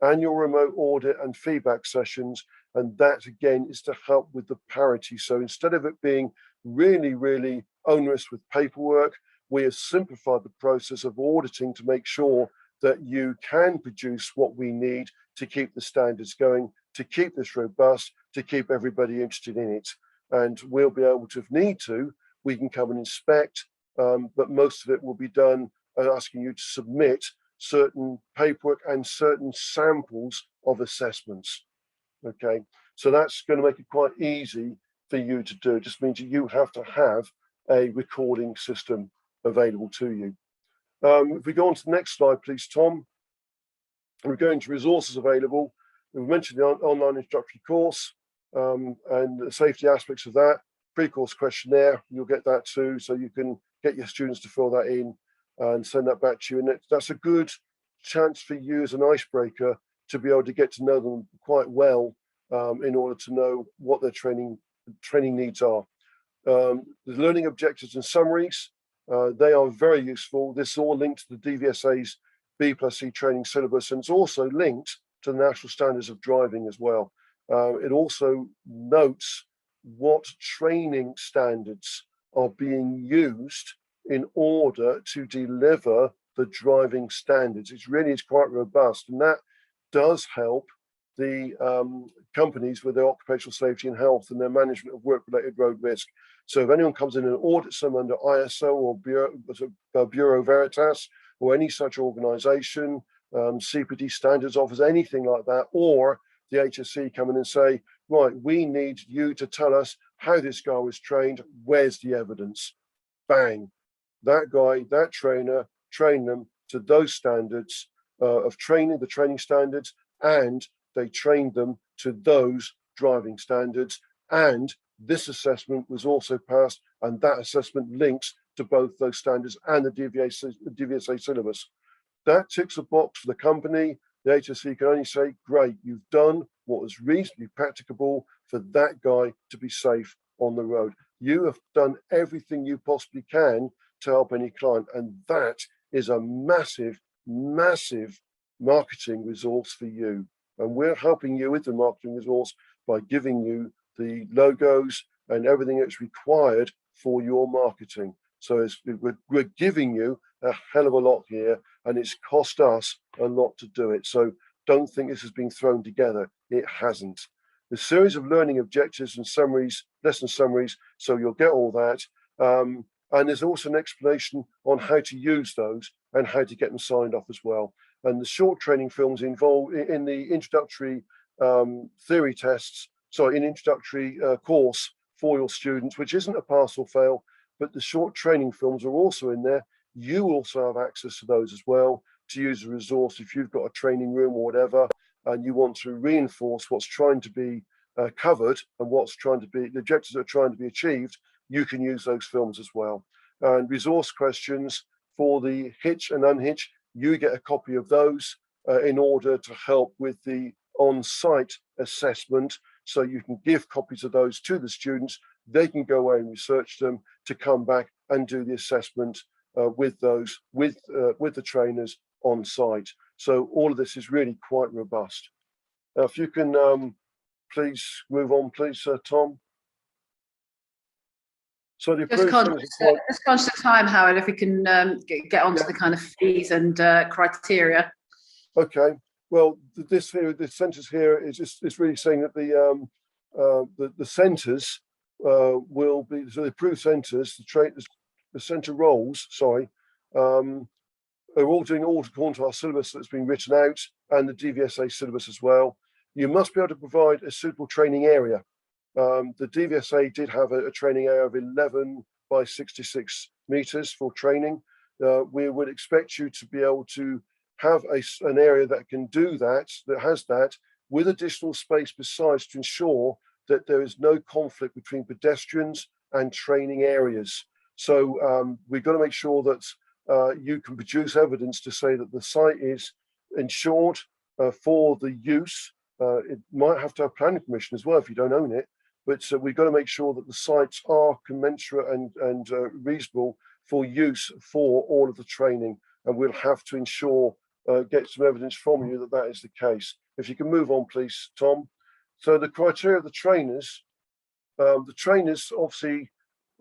Speaker 2: Annual remote audit and feedback sessions. And that again is to help with the parity. So instead of it being really, really onerous with paperwork, we have simplified the process of auditing to make sure that you can produce what we need to keep the standards going, to keep this robust, to keep everybody interested in it. And we'll be able to, if need to, we can come and inspect, but most of it will be done asking you to submit certain paperwork and certain samples of assessments. Okay, so that's going to make it quite easy for you to do. It just means that you have to have a recording system available to you. If we go on to the next slide, please, Tom. We're going to resources available. We've mentioned the online introductory course and the safety aspects of that. Pre-course questionnaire, you'll get that too, so you can get your students to fill that in and send that back to you. And that's a good chance for you as an icebreaker to be able to get to know them quite well in order to know what their training needs are. The learning objectives and summaries, they are very useful. This is all linked to the DVSA's B+C training syllabus, and it's also linked to the national standards of driving as well. It also notes what training standards are being used in order to deliver the driving standards. It really is quite robust, and that does help the companies with their occupational safety and health and their management of work-related road risk. So if anyone comes in and audits them under ISO or Bureau Veritas or any such organization, CPD standards office, anything like that, or the HSC come in and say, right, we need you to tell us how this guy was trained, where's the evidence? Bang, that guy, that trainer, train them to those standards of training, the training standards, and they trained them to those driving standards. And this assessment was also passed, and that assessment links to both those standards and the DVSA syllabus. That ticks a box for the company. The HSC can only say, great, you've done what was reasonably practicable for that guy to be safe on the road. You have done everything you possibly can to help any client. And that is a massive, massive marketing resource for you. And we're helping you with the marketing resource by giving you the logos and everything that's required for your marketing. So we're giving you a hell of a lot here, and it's cost us a lot to do it. So don't think this has been thrown together. It hasn't. The series of learning objectives and summaries, lesson summaries, so you'll get all that. And there's also an explanation on how to use those and how to get them signed off as well. And the short training films involved in the introductory theory tests, in introductory course for your students, which isn't a pass or fail, but the short training films are also in there. You also have access to those as well to use as a resource if you've got a training room or whatever, and you want to reinforce what's trying to be covered and what's trying to be, the objectives that are trying to be achieved, you can use those films as well. And resource questions for the hitch and unhitch, you get a copy of those in order to help with the on-site assessment. So you can give copies of those to the students. They can go away and research them to come back and do the assessment with those, with the trainers on site. So all of this is really quite robust. If you can please move on, please, Tom. So the
Speaker 1: just conscious of time, Howard, if we can get onto the kind of fees and criteria.
Speaker 2: Okay. Well, this here, the sentence here is just really saying that the centres will be, so the approved centres, the centre roles, are all doing all according to our syllabus that's been written out and the DVSA syllabus as well. You must be able to provide a suitable training area. The DVSA did have a training area of 11 by 66 meters for training. We would expect you to be able to have an area that can do that, that has that, with additional space besides to ensure that there is no conflict between pedestrians and training areas. So we've got to make sure that you can produce evidence to say that the site is insured for the use. It might have to have planning permission as well if you don't own it, but we've got to make sure that the sites are commensurate and reasonable for use for all of the training, and we'll have to ensure, get some evidence from you that that is the case. If you can move on, please, Tom. So the criteria of the trainers obviously,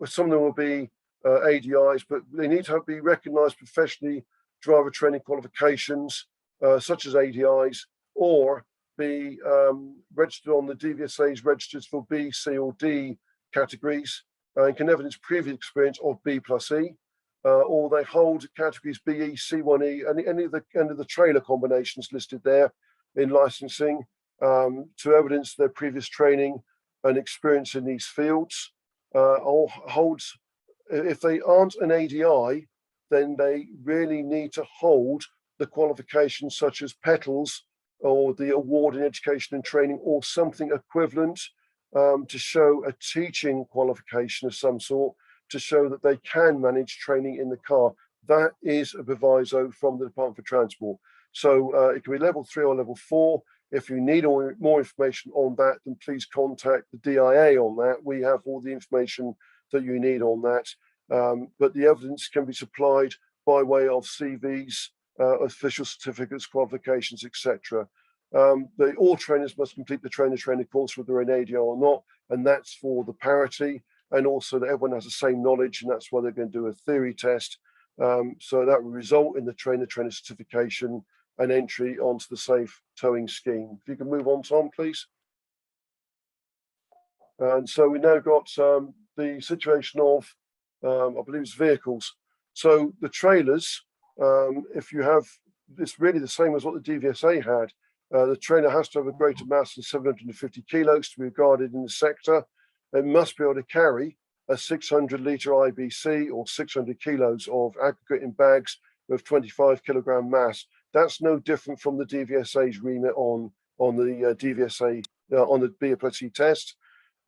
Speaker 2: some of them will be ADIs, but they need to be recognised professionally driver training qualifications, such as ADIs, or be registered on the DVSA's registers for B, C, or D categories, and can evidence previous experience of B+E, or they hold categories BE, C1E, any of the trailer combinations listed there in licensing, to evidence their previous training and experience in these fields. Holds, if they aren't an ADI, then they really need to hold the qualifications such as PETALS or the Award in Education and Training or something equivalent, to show a teaching qualification of some sort, to show that they can manage training in the car. That is a proviso from the Department for Transport. So it can be level 3 or level 4. If you need more information on that, then please contact the DIA on that. We have all the information that you need on that. But the evidence can be supplied by way of CVs, official certificates, qualifications, etc. All trainers must complete the trainer-trainer course, whether they're an ADI or not, and that's for the parity, and also that everyone has the same knowledge, and that's why they're going to do a theory test. So that will result in the trainer-trainer certification and entry onto the safe towing scheme. If you can move on, Tom, please. And so we now got the situation of, I believe it's vehicles. So the trailers, if you have, it's really the same as what the DVSA had. The trailer has to have a greater mass than 750 kilos to be regarded in the sector. It must be able to carry a 600-litre IBC or 600 kilos of aggregate in bags with 25 kilogram mass. That's no different from the DVSA's remit on the DVSA, on the BFLC test.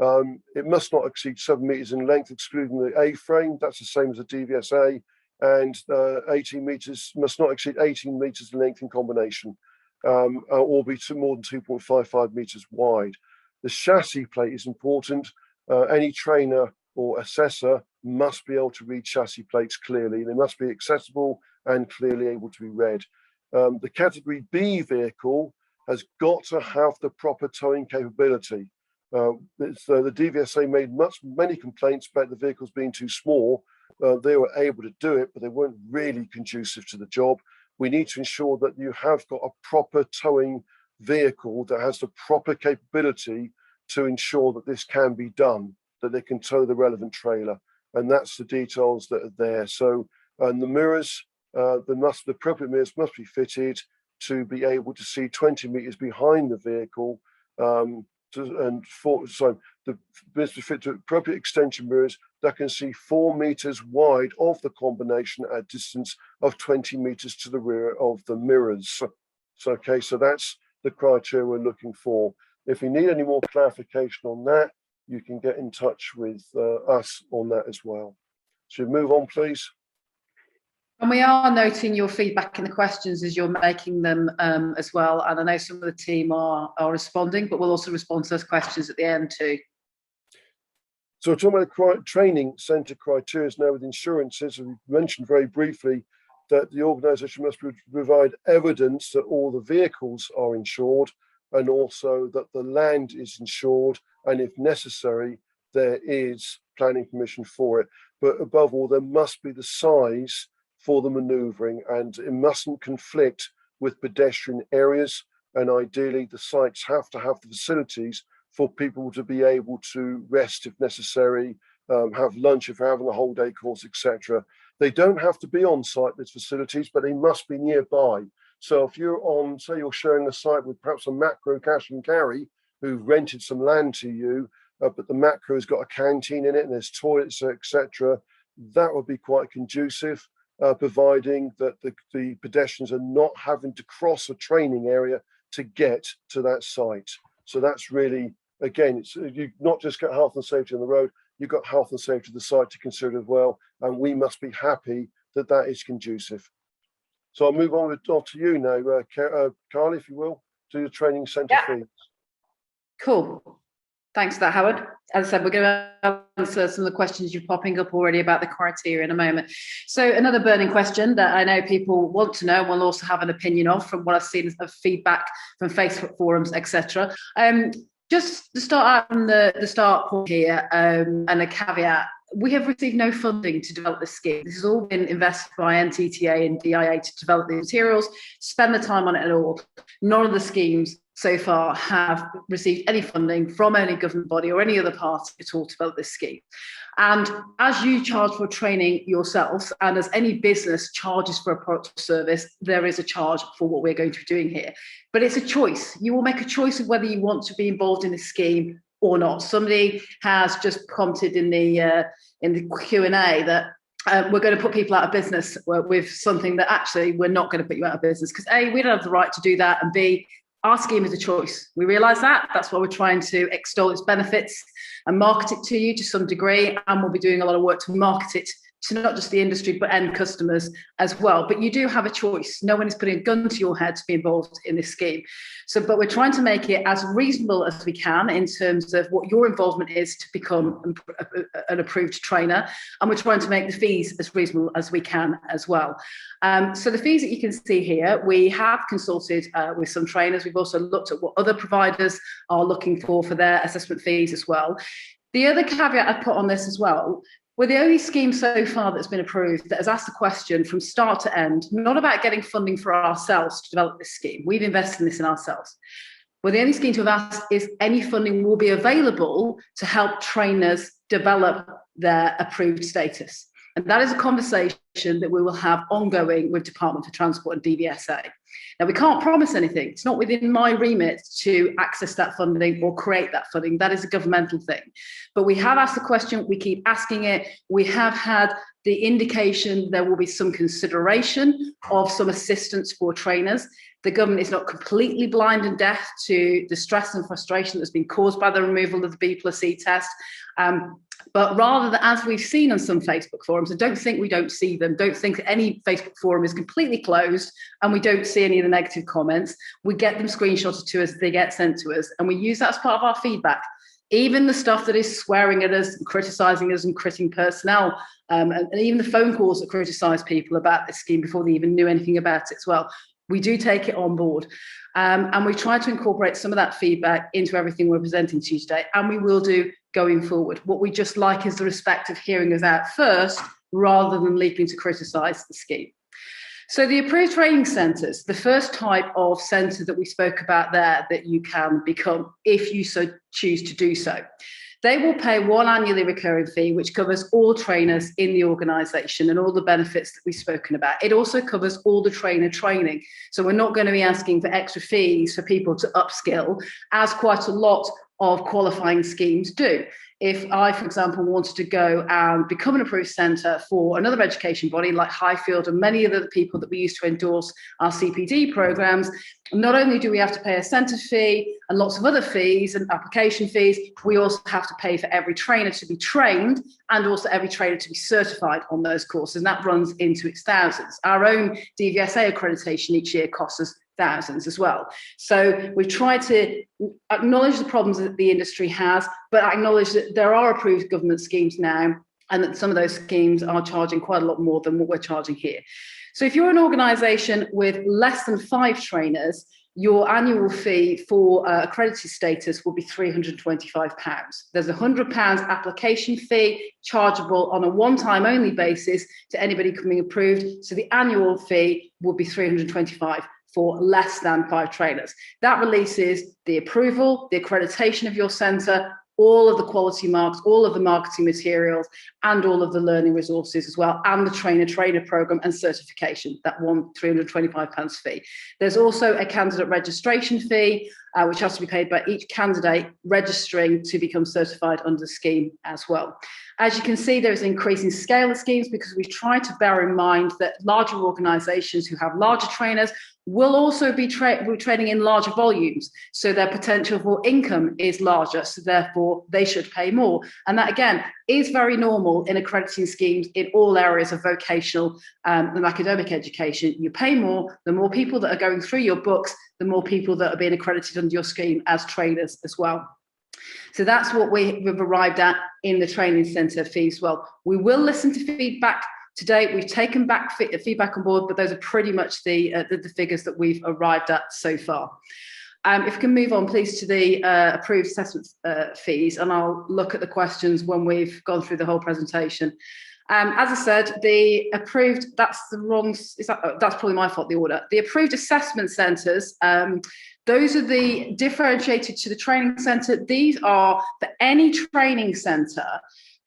Speaker 2: It must not exceed 7 meters in length, excluding the A-frame. That's the same as the DVSA. And 18 meters must not exceed 18 meters in length in combination, or be more than 2.55 meters wide. The chassis plate is important. Any trainer or assessor must be able to read chassis plates clearly. They must be accessible and clearly able to be read. The category B vehicle has got to have the proper towing capability. The DVSA made many complaints about the vehicles being too small. They were able to do it, but they weren't really conducive to the job. We need to ensure that you have got a proper towing vehicle that has the proper capability to ensure that this can be done, that they can tow the relevant trailer. And that's the details that are there. So, and the mirrors, the appropriate mirrors must be fitted to be able to see 20 meters behind the vehicle. The must be fit to appropriate extension mirrors that can see 4 meters wide of the combination at a distance of 20 meters to the rear of the mirrors. So, okay, so that's the criteria we're looking for. If you need any more clarification on that, you can get in touch with us on that as well. So move on, please.
Speaker 1: And we are noting your feedback in the questions as you're making them as well. And I know some of the team are responding, but we'll also respond to those questions at the end too.
Speaker 2: So talking about training centre criteria now with insurances, we mentioned very briefly that the organisation must provide evidence that all the vehicles are insured and also that the land is insured, and if necessary, there is planning permission for it. But above all, there must be the size for the manoeuvring, and it mustn't conflict with pedestrian areas. And ideally, the sites have to have the facilities for people to be able to rest if necessary, have lunch if they're having a whole day course, etc. They don't have to be on site, these facilities, but they must be nearby. So if you're on, say you're sharing a site with perhaps a macro cash and carry who've rented some land to you, but the macro has got a canteen in it and there's toilets, etc., that would be quite conducive, providing that the pedestrians are not having to cross a training area to get to that site. So that's really, again, you not just got health and safety on the road, you've got health and safety of the site to consider as well, and we must be happy that that is conducive. So I'll move on to you now, Carly, if you will, to the training centre fees.
Speaker 1: Cool. Thanks for that, Howard. As I said, we're going to answer some of the questions you're popping up already about the criteria in a moment. So another burning question that I know people want to know and will also have an opinion of from what I've seen of feedback from Facebook forums, etc. Just to start out from the start point here, and a caveat, we have received no funding to develop this scheme. This has all been invested by NTTA and DIA to develop the materials, spend the time on it at all. None of the schemes so far have received any funding from any government body or any other party at all to develop this scheme. And as you charge for training yourselves, and as any business charges for a product or service, there is a charge for what we're going to be doing here. But it's a choice. You will make a choice of whether you want to be involved in this scheme or not. Somebody has just commented in the Q&A that we're going to put people out of business with something that actually we're not going to put you out of business, because A, we don't have the right to do that, and B, our scheme is a choice. We realise that. That's why we're trying to extol its benefits and market it to you to some degree, and we'll be doing a lot of work to market it to not just the industry but end customers as well. But you do have a choice. No one is putting a gun to your head to be involved in this scheme. But we're trying to make it as reasonable as we can in terms of what your involvement is to become an approved trainer, and we're trying to make the fees as reasonable as we can as well. So the fees that you can see here, we have consulted with some trainers. We've also looked at what other providers are looking for their assessment fees as well. The other caveat I've put on this as well, we're the only scheme so far that's been approved that has asked the question from start to end, not about getting funding for ourselves to develop this scheme. We've invested in this in ourselves. We're the only scheme to have asked is any funding will be available to help trainers develop their approved status. And that is a conversation that we will have ongoing with Department for Transport and DVSA. Now, we can't promise anything. It's not within my remit to access that funding or create that funding. That is a governmental thing. But we have asked the question. We keep asking it. We have had the indication there will be some consideration of some assistance for trainers. The government is not completely blind and deaf to the stress and frustration that's been caused by the removal of the B+E test. But rather than, as we've seen on some Facebook forums, and don't think we don't see them, don't think that any Facebook forum is completely closed and we don't see any of the negative comments. We get them screenshotted to us, they get sent to us, and we use that as part of our feedback. Even the stuff that is swearing at us, criticising us and critting personnel, and even the phone calls that criticise people about this scheme before they even knew anything about it as well. We do take it on board. And we try to incorporate some of that feedback into everything we're presenting to you today, and we will do going forward. What we just like is the respect of hearing us out first, rather than leaping to criticise the scheme. So the approved training centres, the first type of centre that we spoke about there that you can become if you so choose to do so. They will pay one annually recurring fee, which covers all trainers in the organisation and all the benefits that we've spoken about. It also covers all the trainer training. So we're not going to be asking for extra fees for people to upskill, as quite a lot of qualifying schemes do. If I, for example, wanted to go and become an approved centre for another education body like Highfield and many of the people that we use to endorse our CPD programmes, not only do we have to pay a centre fee and lots of other fees and application fees, we also have to pay for every trainer to be trained and also every trainer to be certified on those courses. And that runs into its thousands. Our own DVSA accreditation each year costs us thousands as well. So we've tried to acknowledge the problems that the industry has, but acknowledge that there are approved government schemes now, and that some of those schemes are charging quite a lot more than what we're charging here. So if you're an organisation with less than 5 trainers, your annual fee for accredited status will be £325. There's a £100 application fee chargeable on a one-time only basis to anybody coming approved. So the annual fee will be £325 for less than 5 trainers. That releases the approval, the accreditation of your centre, all of the quality marks, all of the marketing materials, and all of the learning resources as well, and the trainer programme and certification, that one £325 fee. There's also a candidate registration fee, which has to be paid by each candidate registering to become certified under the scheme as well. As you can see, there's an increasing scale of schemes because we've tried to bear in mind that larger organisations who have larger trainers will also be trading in larger volumes. So their potential for income is larger. So therefore, they should pay more. And that, again, is very normal in accrediting schemes in all areas of vocational and academic education. You pay more, the more people that are going through your books, the more people that are being accredited under your scheme as trainers as well. So that's what we've arrived at in the training centre fees. Well, we will listen to feedback today. We've taken back feedback on board, but those are pretty much the figures that we've arrived at so far. If we can move on, please, to the approved assessment fees, and I'll look at the questions when we've gone through the whole presentation. As I said, the approved, that's probably my fault, the order. The approved assessment centres, those are the differentiated to the training centre. These are for any training centre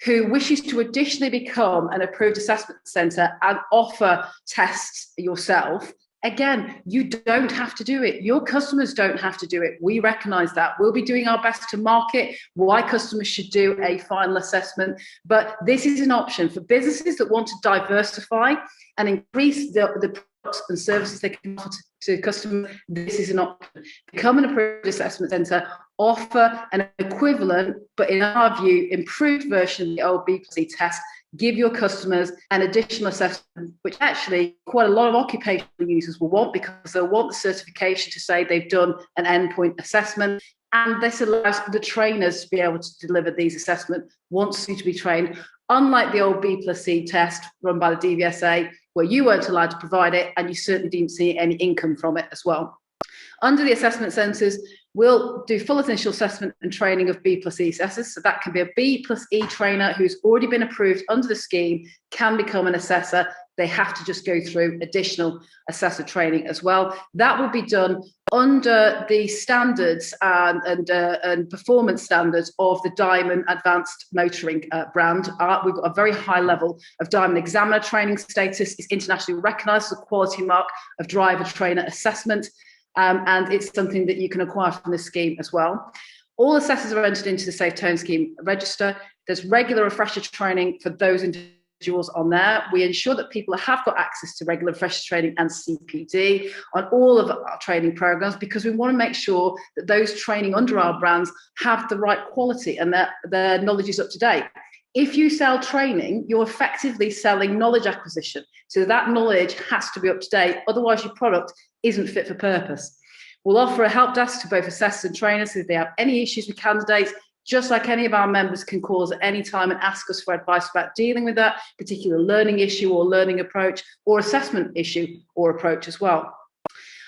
Speaker 1: who wishes to additionally become an approved assessment centre and offer tests yourself. Again, you don't have to do it. Your customers don't have to do it. We recognise that. We'll be doing our best to market why customers should do a final assessment. But this is an option for businesses that want to diversify and increase the products and services they can offer to customers. This is an option. Become an approved assessment centre, offer an equivalent, but in our view, improved version of the old B+E test. Give your customers an additional assessment, which actually quite a lot of occupational users will want, because they'll want the certification to say they've done an endpoint assessment. And this allows the trainers to be able to deliver these assessments once you to be trained, unlike the old B+E test run by the DVSA, where you weren't allowed to provide it and you certainly didn't see any income from it as well. Under the assessment centres, we'll do full initial assessment and training of B+E assessors. So that can be a B+E trainer who's already been approved under the scheme, can become an assessor. They have to just go through additional assessor training as well. That will be done under the standards and performance standards of the Diamond Advanced Motoring brand. We've got a very high level of Diamond Examiner training status. It's internationally recognised as a quality mark of driver trainer assessment. And it's something that you can acquire from this scheme as well. All assessors are entered into the Safe Tone Scheme register. There's regular refresher training for those individuals on there. We ensure that people have got access to regular refresher training and CPD on all of our training programs, because we want to make sure that those training under our brands have the right quality and that their knowledge is up to date. If you sell training, you're effectively selling knowledge acquisition. So that knowledge has to be up to date. Otherwise, your product isn't fit for purpose. We'll offer a help desk to both assessors and trainers if they have any issues with candidates, just like any of our members can call us at any time and ask us for advice about dealing with that particular learning issue or learning approach or assessment issue or approach as well.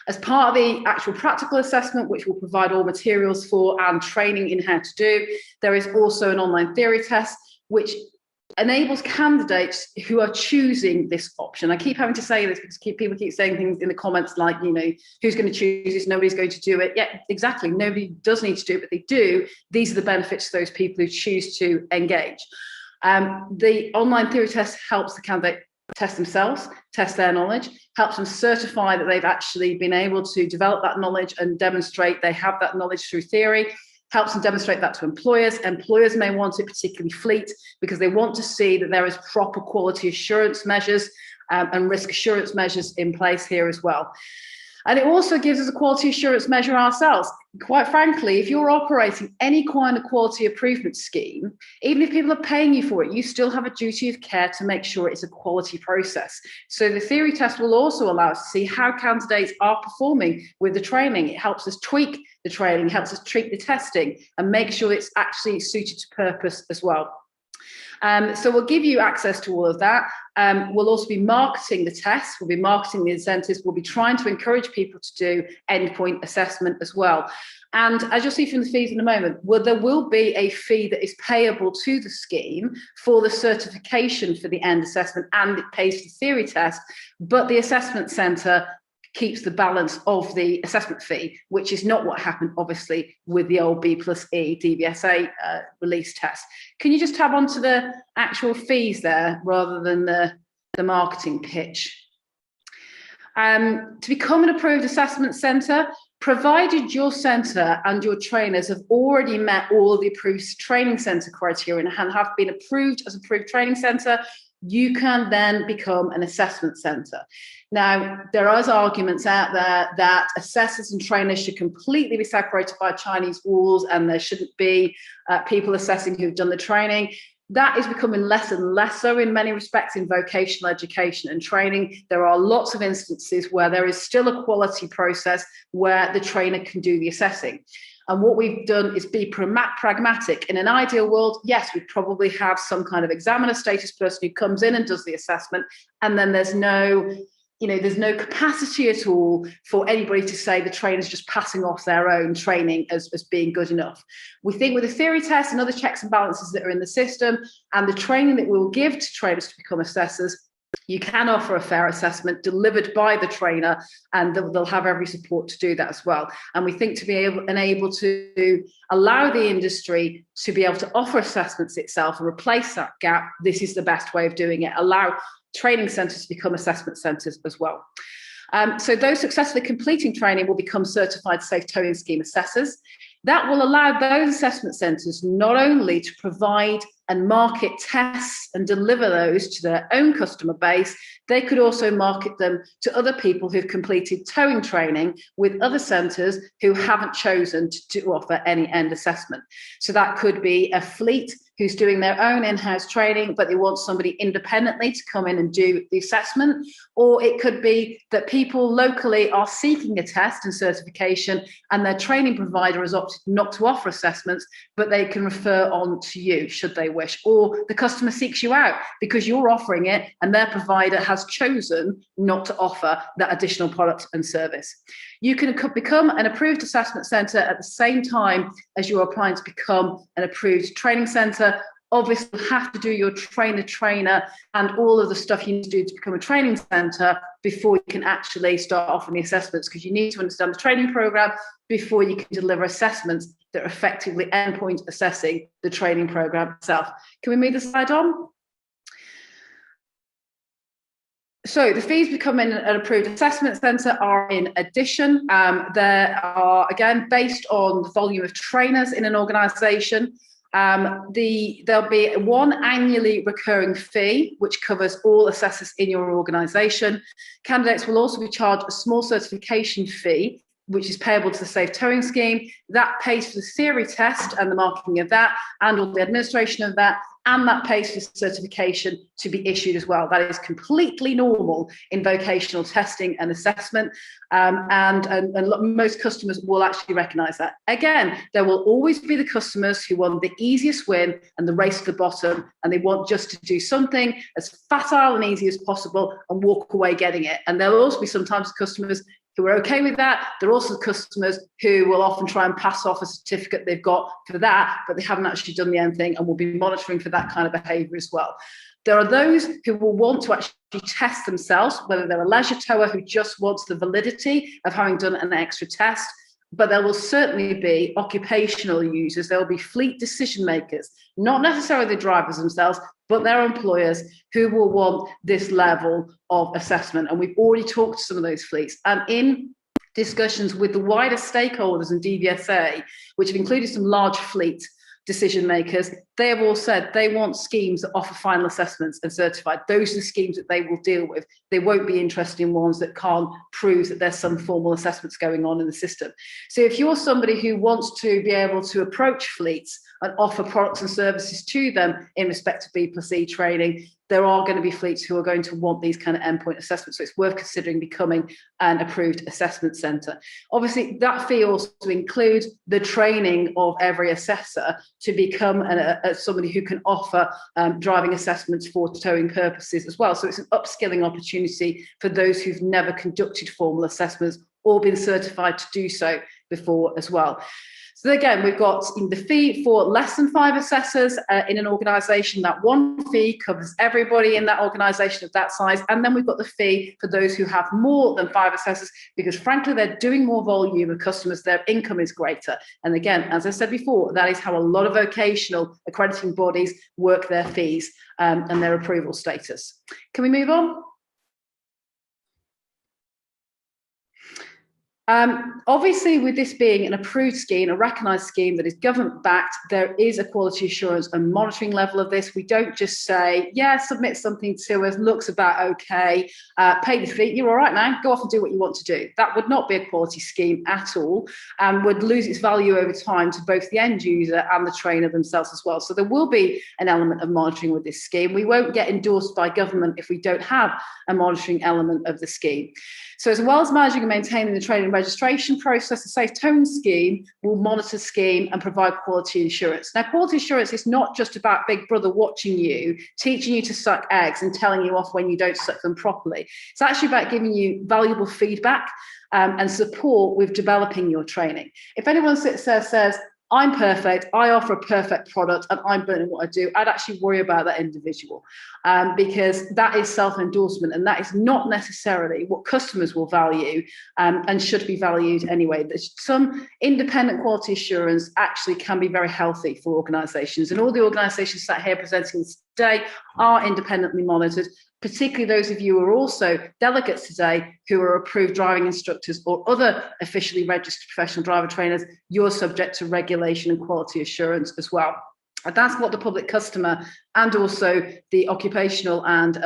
Speaker 1: As part of the actual practical assessment, which we'll provide all materials for and training in how to do, there is also an online theory test, which enables candidates who are choosing this option. I keep having to say this because people keep saying things in the comments like, you know, who's going to choose this? Nobody's going to do it. Yeah, exactly. Nobody does need to do it, but they do. These are the benefits to those people who choose to engage. The online theory test helps the candidate test themselves, test their knowledge, helps them certify that they've actually been able to develop that knowledge and demonstrate they have that knowledge through theory. Helps them demonstrate that to employers. Employers may want it, particularly fleet, because they want to see that there is proper quality assurance measures and risk assurance measures in place here as well. And it also gives us a quality assurance measure ourselves. Quite frankly, if you're operating any kind of quality improvement scheme, even if people are paying you for it, you still have a duty of care to make sure it's a quality process. So the theory test will also allow us to see how candidates are performing with the training. It helps us tweak the training, helps us tweak the testing and make sure it's actually suited to purpose as well. So we'll give you access to all of that. We'll also be marketing the tests, we'll be marketing the incentives, we'll be trying to encourage people to do endpoint assessment as well. And as you'll see from the fees in a moment, there will be a fee that is payable to the scheme for the certification for the end assessment, and it pays for the theory test, but the assessment centre keeps the balance of the assessment fee, which is not what happened, obviously, with the old B+E DVSA release test. Can you just tab onto the actual fees there rather than the marketing pitch? To become an approved assessment centre, provided your centre and your trainers have already met all of the approved training centre criteria and have been approved as approved training centre, you can then become an assessment centre. Now, there are arguments out there that assessors and trainers should completely be separated by Chinese walls and there shouldn't be people assessing who've done the training. That is becoming less and less so in many respects in vocational education and training. There are lots of instances where there is still a quality process where the trainer can do the assessing. And what we've done is be pragmatic. In an ideal world, yes, we'd probably have some kind of examiner status person who comes in and does the assessment, and then there's no there's no capacity at all for anybody to say the trainer's just passing off their own training as being good enough. We think with the theory test and other checks and balances that are in the system and the training that we'll give to trainers to become assessors, you can offer a fair assessment delivered by the trainer, and they'll have every support to do that as well. And we think to be able to allow the industry to be able to offer assessments itself and replace that gap, this is the best way of doing it. Allow training centres to become assessment centres as well. So those successfully completing training will become certified safe towing scheme assessors. That will allow those assessment centres not only to provide and market tests and deliver those to their own customer base, they could also market them to other people who've completed towing training with other centres who haven't chosen to offer any end assessment. So that could be a fleet who's doing their own in-house training, but they want somebody independently to come in and do the assessment. Or it could be that people locally are seeking a test and certification and their training provider has opted not to offer assessments, but they can refer on to you should they wish. Or the customer seeks you out because you're offering it and their provider has chosen not to offer that additional product and service. You can become an approved assessment centre at the same time as you're applying to become an approved training centre. Obviously, you have to do your trainer and all of the stuff you need to do to become a training centre before you can actually start offering the assessments, because you need to understand the training programme before you can deliver assessments that are effectively endpoint assessing the training programme itself. Can we move the slide on? So the fees becoming an approved assessment centre are in addition. There are, again, based on the volume of trainers in an organisation. There'll be one annually recurring fee, which covers all assessors in your organisation. Candidates will also be charged a small certification fee, which is payable to the Safe Towing Scheme. That pays for the theory test and the marking of that, and all the administration of that, and that pays for certification to be issued as well. That is completely normal in vocational testing and assessment, and most customers will actually recognise that. Again, there will always be the customers who want the easiest win and the race to the bottom, and they want just to do something as facile and easy as possible and walk away getting it. And there will also be sometimes customers who are okay with that. There are also customers who will often try and pass off a certificate they've got for that, but they haven't actually done the end thing, and will be monitoring for that kind of behaviour as well. There are those who will want to actually test themselves, whether they're a leisure tower who just wants the validity of having done an extra test, but there will certainly be occupational users. There will be fleet decision makers, not necessarily the drivers themselves, but their employers who will want this level of assessment. And we've already talked to some of those fleets. And in discussions with the wider stakeholders and DVSA, which have included some large fleet decision makers, they have all said they want schemes that offer final assessments and certified. Those are the schemes that they will deal with. They won't be interested in ones that can't prove that there's some formal assessments going on in the system. So if you're somebody who wants to be able to approach fleets and offer products and services to them in respect to B+E training, there are going to be fleets who are going to want these kind of endpoint assessments. So it's worth considering becoming an approved assessment centre. Obviously, that fee also includes the training of every assessor to become somebody who can offer driving assessments for towing purposes as well. So it's an upskilling opportunity for those who've never conducted formal assessments or been certified to do so before as well. So again, we've got the fee for less than 5 assessors in an organisation. That one fee covers everybody in that organisation of that size. And then we've got the fee for those who have more than 5 assessors, because frankly, they're doing more volume of customers, their income is greater. And again, as I said before, that is how a lot of vocational accrediting bodies work their fees and their approval status. Can we move on? Obviously, with this being an approved scheme, a recognised scheme that is government-backed, there is a quality assurance and monitoring level of this. We don't just say, yeah, submit something to us, looks about okay, pay the fee, you're all right now, go off and do what you want to do. That would not be a quality scheme at all, and would lose its value over time to both the end user and the trainer themselves as well. So there will be an element of monitoring with this scheme. We won't get endorsed by government if we don't have a monitoring element of the scheme. So as well as managing and maintaining the training registration process, the safe towing scheme will monitor scheme and provide quality assurance. Now, quality assurance is not just about Big Brother watching you, teaching you to suck eggs and telling you off when you don't suck them properly. It's actually about giving you valuable feedback and support with developing your training. If anyone sits there says, I'm perfect, I offer a perfect product, and I'm good at what I do, I'd actually worry about that individual because that is self-endorsement, and that is not necessarily what customers will value and should be valued anyway. There's some independent quality assurance actually can be very healthy for organisations, and all the organisations sat here presenting today are independently monitored, particularly those of you who are also delegates today who are approved driving instructors or other officially registered professional driver trainers. You're subject to regulation and quality assurance as well. And that's what the public customer and also the occupational and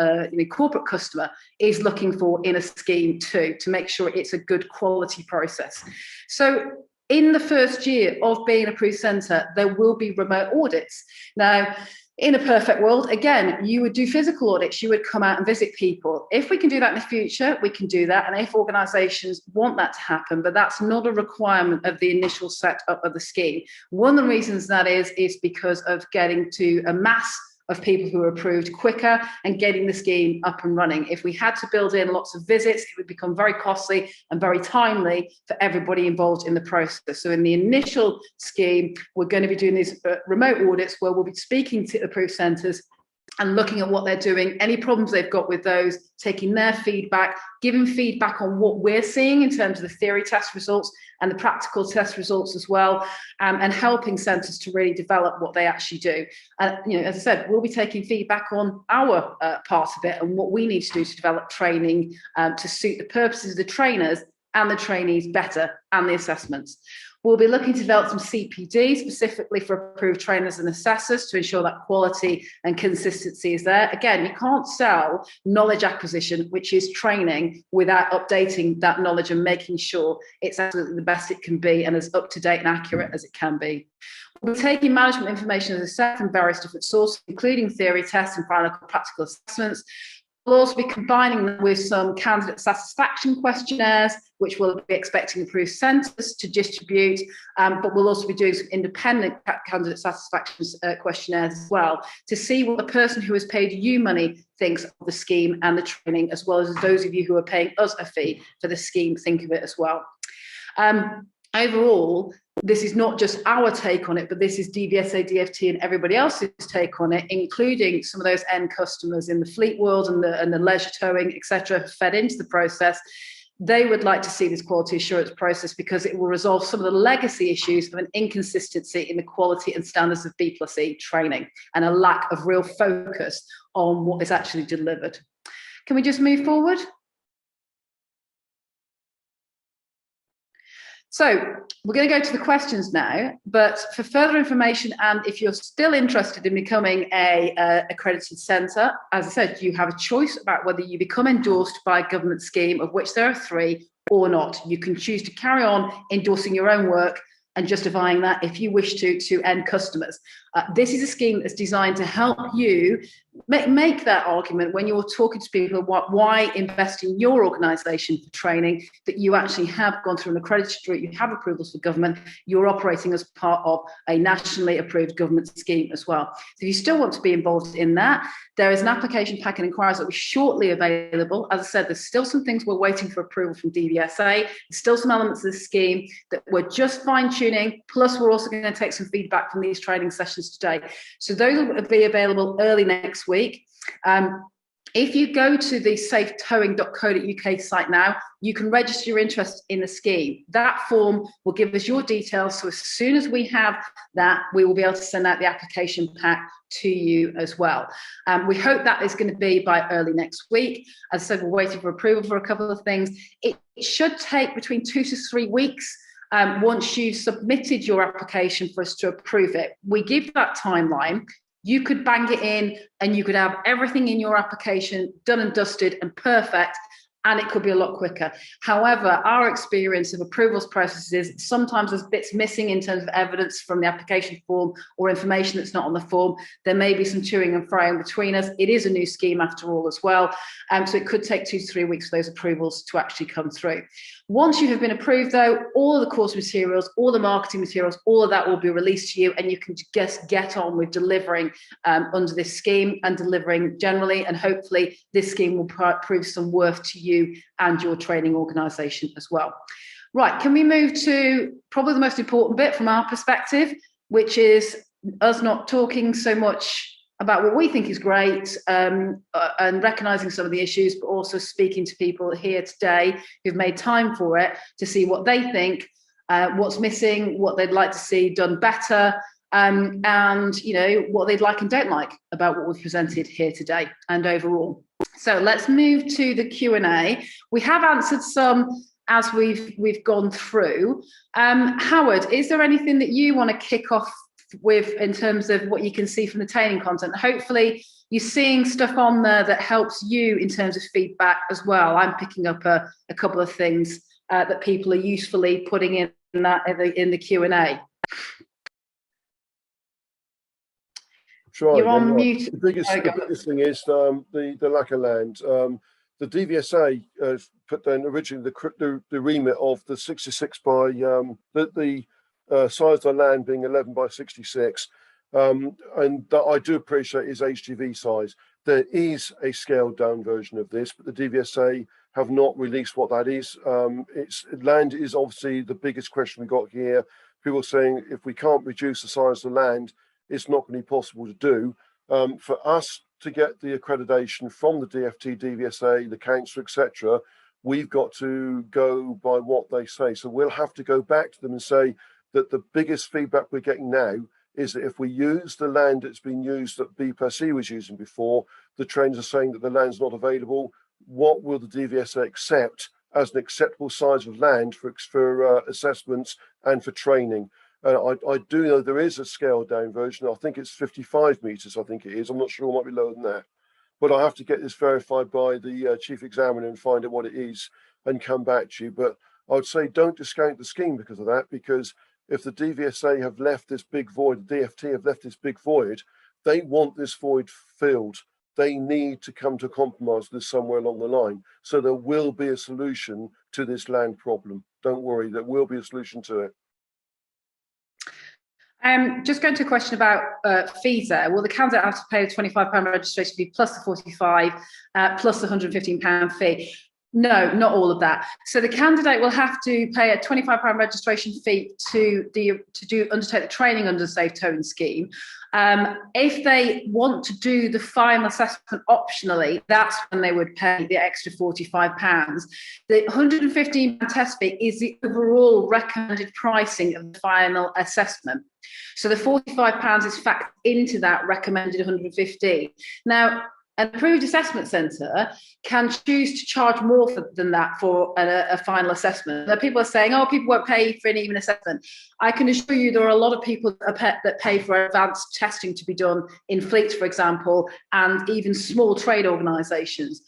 Speaker 1: corporate customer is looking for in a scheme too, to make sure it's a good quality process. So in the first year of being an approved centre, there will be remote audits. Now, in a perfect world, again, you would do physical audits, you would come out and visit people. If we can do that in the future, we can do that. And if organisations want that to happen, but that's not a requirement of the initial setup of the scheme. One of the reasons that is because of getting to a mass of people who are approved quicker and getting the scheme up and running. If we had to build in lots of visits, it would become very costly and very timely for everybody involved in the process. So in the initial scheme, we're going to be doing these remote audits where we'll be speaking to approved centres and looking at what they're doing, any problems they've got with those, taking their feedback, giving feedback on what we're seeing in terms of the theory test results and the practical test results as well, and helping centres to really develop what they actually do. And as I said, we'll be taking feedback on our part of it and what we need to do to develop training to suit the purposes of the trainers and the trainees better, and the assessments. We'll be looking to develop some CPD specifically for approved trainers and assessors to ensure that quality and consistency is there. Again, you can't sell knowledge acquisition, which is training, without updating that knowledge and making sure it's absolutely the best it can be and as up to date and accurate as it can be. We're taking management information as a set from various different sources, including theory tests and final practical assessments. We'll also be combining them with some candidate satisfaction questionnaires, which we'll be expecting approved centres to distribute, but we'll also be doing some independent candidate satisfaction questionnaires as well to see what the person who has paid you money thinks of the scheme and the training, as well as those of you who are paying us a fee for the scheme think of it as well. Overall, this is not just our take on it, but this is DVSA, DFT and everybody else's take on it, including some of those end customers in the fleet world and the leisure towing, etc., fed into the process. They would like to see this quality assurance process because it will resolve some of the legacy issues of an inconsistency in the quality and standards of B+E training and a lack of real focus on what is actually delivered. Can we just move forward? So we're going to go to the questions now, but for further information, and if you're still interested in becoming a accredited centre, as I said, you have a choice about whether you become endorsed by a government scheme, of which there are 3, or not. You can choose to carry on endorsing your own work and justifying that if you wish to end customers. This is a scheme that's designed to help you make that argument when you're talking to people about why invest in your organisation for training, that you actually have gone through an accredited route, you have approvals for government, you're operating as part of a nationally approved government scheme as well. So if you still want to be involved in that, there is an application pack and inquiries that will be shortly available. As I said, there's still some things we're waiting for approval from DVSA. There's still some elements of the scheme that we're just fine-tuning, plus we're also going to take some feedback from these training sessions today. So those will be available early next week. If you go to the safetowing.co.uk site now, you can register your interest in the scheme. That form will give us your details. So as soon as we have that, we will be able to send out the application pack to you as well. We hope that is going to be by early next week. As I said, we're waiting for approval for a couple of things. It should take between 2 to 3 weeks once you've submitted your application for us to approve it. We give that timeline. You could bang it in and you could have everything in your application done and dusted and perfect, and it could be a lot quicker. However, our experience of approvals processes, sometimes there's bits missing in terms of evidence from the application form or information that's not on the form. There may be some toing and froing between us. It is a new scheme after all as well. So it could take 2 to 3 weeks for those approvals to actually come through. Once you have been approved, though, all of the course materials, all the marketing materials, all of that will be released to you, and you can just get on with delivering under this scheme and delivering generally. And hopefully this scheme will prove some worth to you and your training organisation as well. Right, can we move to probably the most important bit from our perspective, which is us not talking so much about what we think is great and recognising some of the issues, but also speaking to people here today who've made time for it to see what they think, what's missing, what they'd like to see done better, and you know, what they'd like and don't like about what we've presented here today and overall. So let's move to the Q&A. We have answered some as we've gone through. Howard, is there anything that you want to kick off with in terms of what you can see from the training content? Hopefully you're seeing stuff on there that helps you in terms of feedback as well. I'm picking up a couple of things that people are usefully putting in the Q&A.
Speaker 2: Sure,
Speaker 1: you're on mute.
Speaker 2: The biggest thing is the lack of land. The DVSA put down originally the remit of the 66 by the size of the land being 11 by 66, and that I do appreciate is HGV size. There is a scaled down version of this, but the DVSA have not released what that is. Land is obviously the biggest question we got here. People saying if we can't reduce the size of the land, it's not going to be possible to do. For us to get the accreditation from the DFT, DVSA, the council, etc., we've got to go by what they say. So we'll have to go back to them and say that the biggest feedback we're getting now is that if we use the land that's been used that B+E was using before, the trainers are saying that the land's not available. What will the DVSA accept as an acceptable size of land for assessments and for training? I do know there is a scaled down version. I think it's 55 metres, I think it is. I'm not sure, it might be lower than that. But I have to get this verified by the chief examiner and find out what it is and come back to you. But I would say don't discount the scheme because of that, because if the DVSA have left this big void, the DFT have left this big void, they want this void filled. They need to come to compromise with this somewhere along the line. So there will be a solution to this land problem. Don't worry, there will be a solution to it.
Speaker 1: Just going to a question about fees there. Will the candidate have to pay the £25 registration fee plus the 45 plus the £115 fee? No, not all of that. So the candidate will have to pay a £25 registration fee to undertake the training under the Safe Towing scheme. If they want to do the final assessment optionally, that's when they would pay the extra £45. The £115 test fee is the overall recommended pricing of the final assessment. So the £45 is factored into that recommended £115. Now, an approved assessment centre can choose to charge more than that for a final assessment. Now, people are saying, oh, people won't pay for an even assessment. I can assure you there are a lot of people that pay for advanced testing to be done in fleets, for example, and even small trade organisations.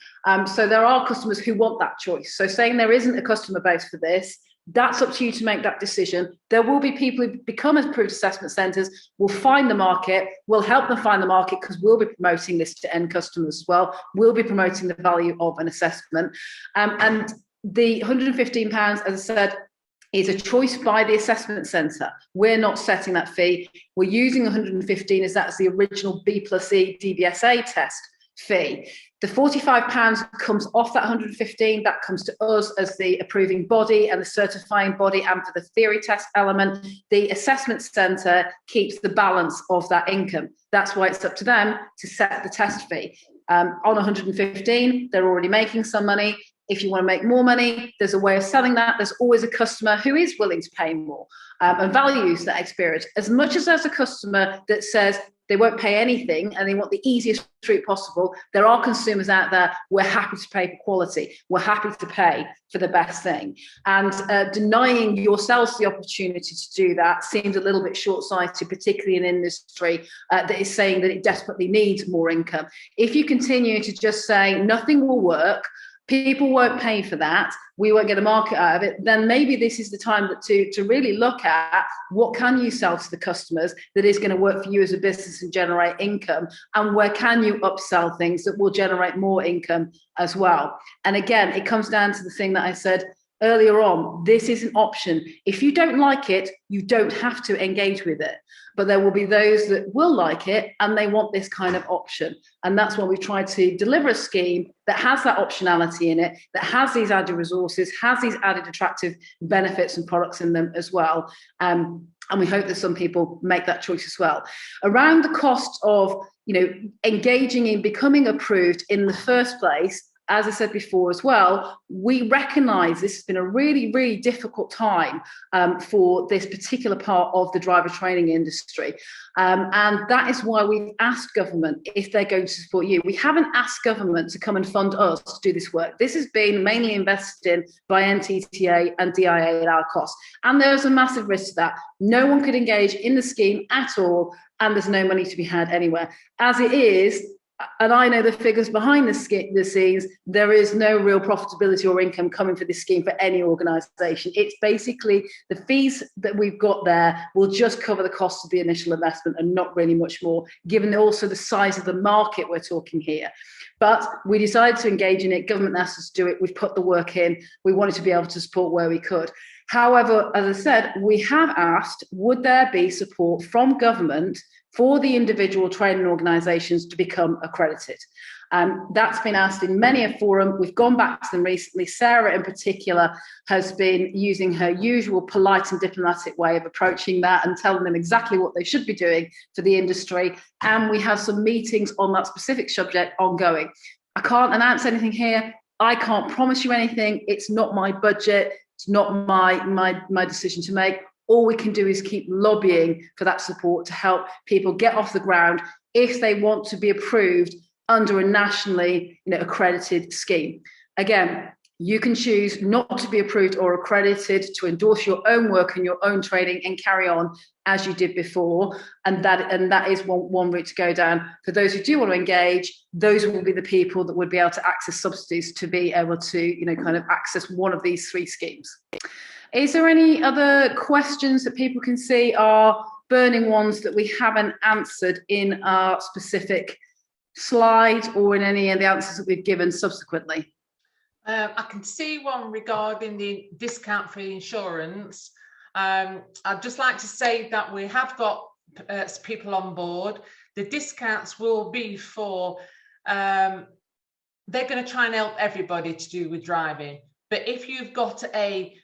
Speaker 1: So there are customers who want that choice. So saying there isn't a customer base for this, that's up to you to make that decision. There will be people who become approved assessment centres, will find the market, will help them find the market because we'll be promoting this to end customers as well. We'll be promoting the value of an assessment. And the £115, as I said, is a choice by the assessment centre. We're not setting that fee. We're using 115 as that's the original B+E DVSA test fee. The £45 comes off that 115. That comes to us as the approving body and the certifying body, and for the theory test element, the assessment centre keeps the balance of that income. That's why it's up to them to set the test fee. On 115, they're already making some money. If you want to make more money, there's a way of selling that. There's always a customer who is willing to pay more and values that experience. As much as there's a customer that says they won't pay anything and they want the easiest route possible, there are consumers out there, we're happy to pay for quality. We're happy to pay for the best thing. And denying yourselves the opportunity to do that seems a little bit short-sighted, particularly in an industry that is saying that it desperately needs more income. If you continue to just say nothing will work, people won't pay for that, we won't get a market out of it, then maybe this is the time to really look at what can you sell to the customers that is going to work for you as a business and generate income, and where can you upsell things that will generate more income as well. And again, it comes down to the thing that I said earlier on, this is an option. If you don't like it, you don't have to engage with it. But there will be those that will like it and they want this kind of option. And that's why we've tried to deliver a scheme that has that optionality in it, that has these added resources, has these added attractive benefits and products in them as well. And we hope that some people make that choice as well. Around the cost of, engaging in becoming approved in the first place, as I said before as well, we recognise this has been a really, really difficult time for this particular part of the driver training industry. And that is why we've asked government if they're going to support you. We haven't asked government to come and fund us to do this work. This has been mainly invested in by NTTA and DIA at our cost. And there's a massive risk to that. No one could engage in the scheme at all, and there's no money to be had anywhere. As it is, and I know the figures behind the scenes, there is no real profitability or income coming for this scheme for any organisation. It's basically the fees that we've got there will just cover the cost of the initial investment and not really much more, given also the size of the market we're talking here. But we decided to engage in it. Government asked us to do it. We've put the work in. We wanted to be able to support where we could. However, as I said, we have asked, would there be support from government for the individual training organisations to become accredited? That's been asked in many a forum. We've gone back to them recently. Sarah in particular has been using her usual polite and diplomatic way of approaching that and telling them exactly what they should be doing for the industry. And we have some meetings on that specific subject ongoing. I can't announce anything here. I can't promise you anything. It's not my budget. It's not my decision to make. All we can do is keep lobbying for that support to help people get off the ground if they want to be approved under a nationally accredited scheme. Again, you can choose not to be approved or accredited to endorse your own work and your own training and carry on as you did before. And that is one route to go down. For those who do want to engage, those will be the people that would be able to access subsidies to be able to kind of access one of these three schemes. Is there any other questions that people can see are burning ones that we haven't answered in our specific slide or in any of the answers that we've given subsequently?
Speaker 3: I can see one regarding the discount for insurance. I'd just like to say that we have got people on board. The discounts will be for, they're going to try and help everybody to do with driving. But if you've got a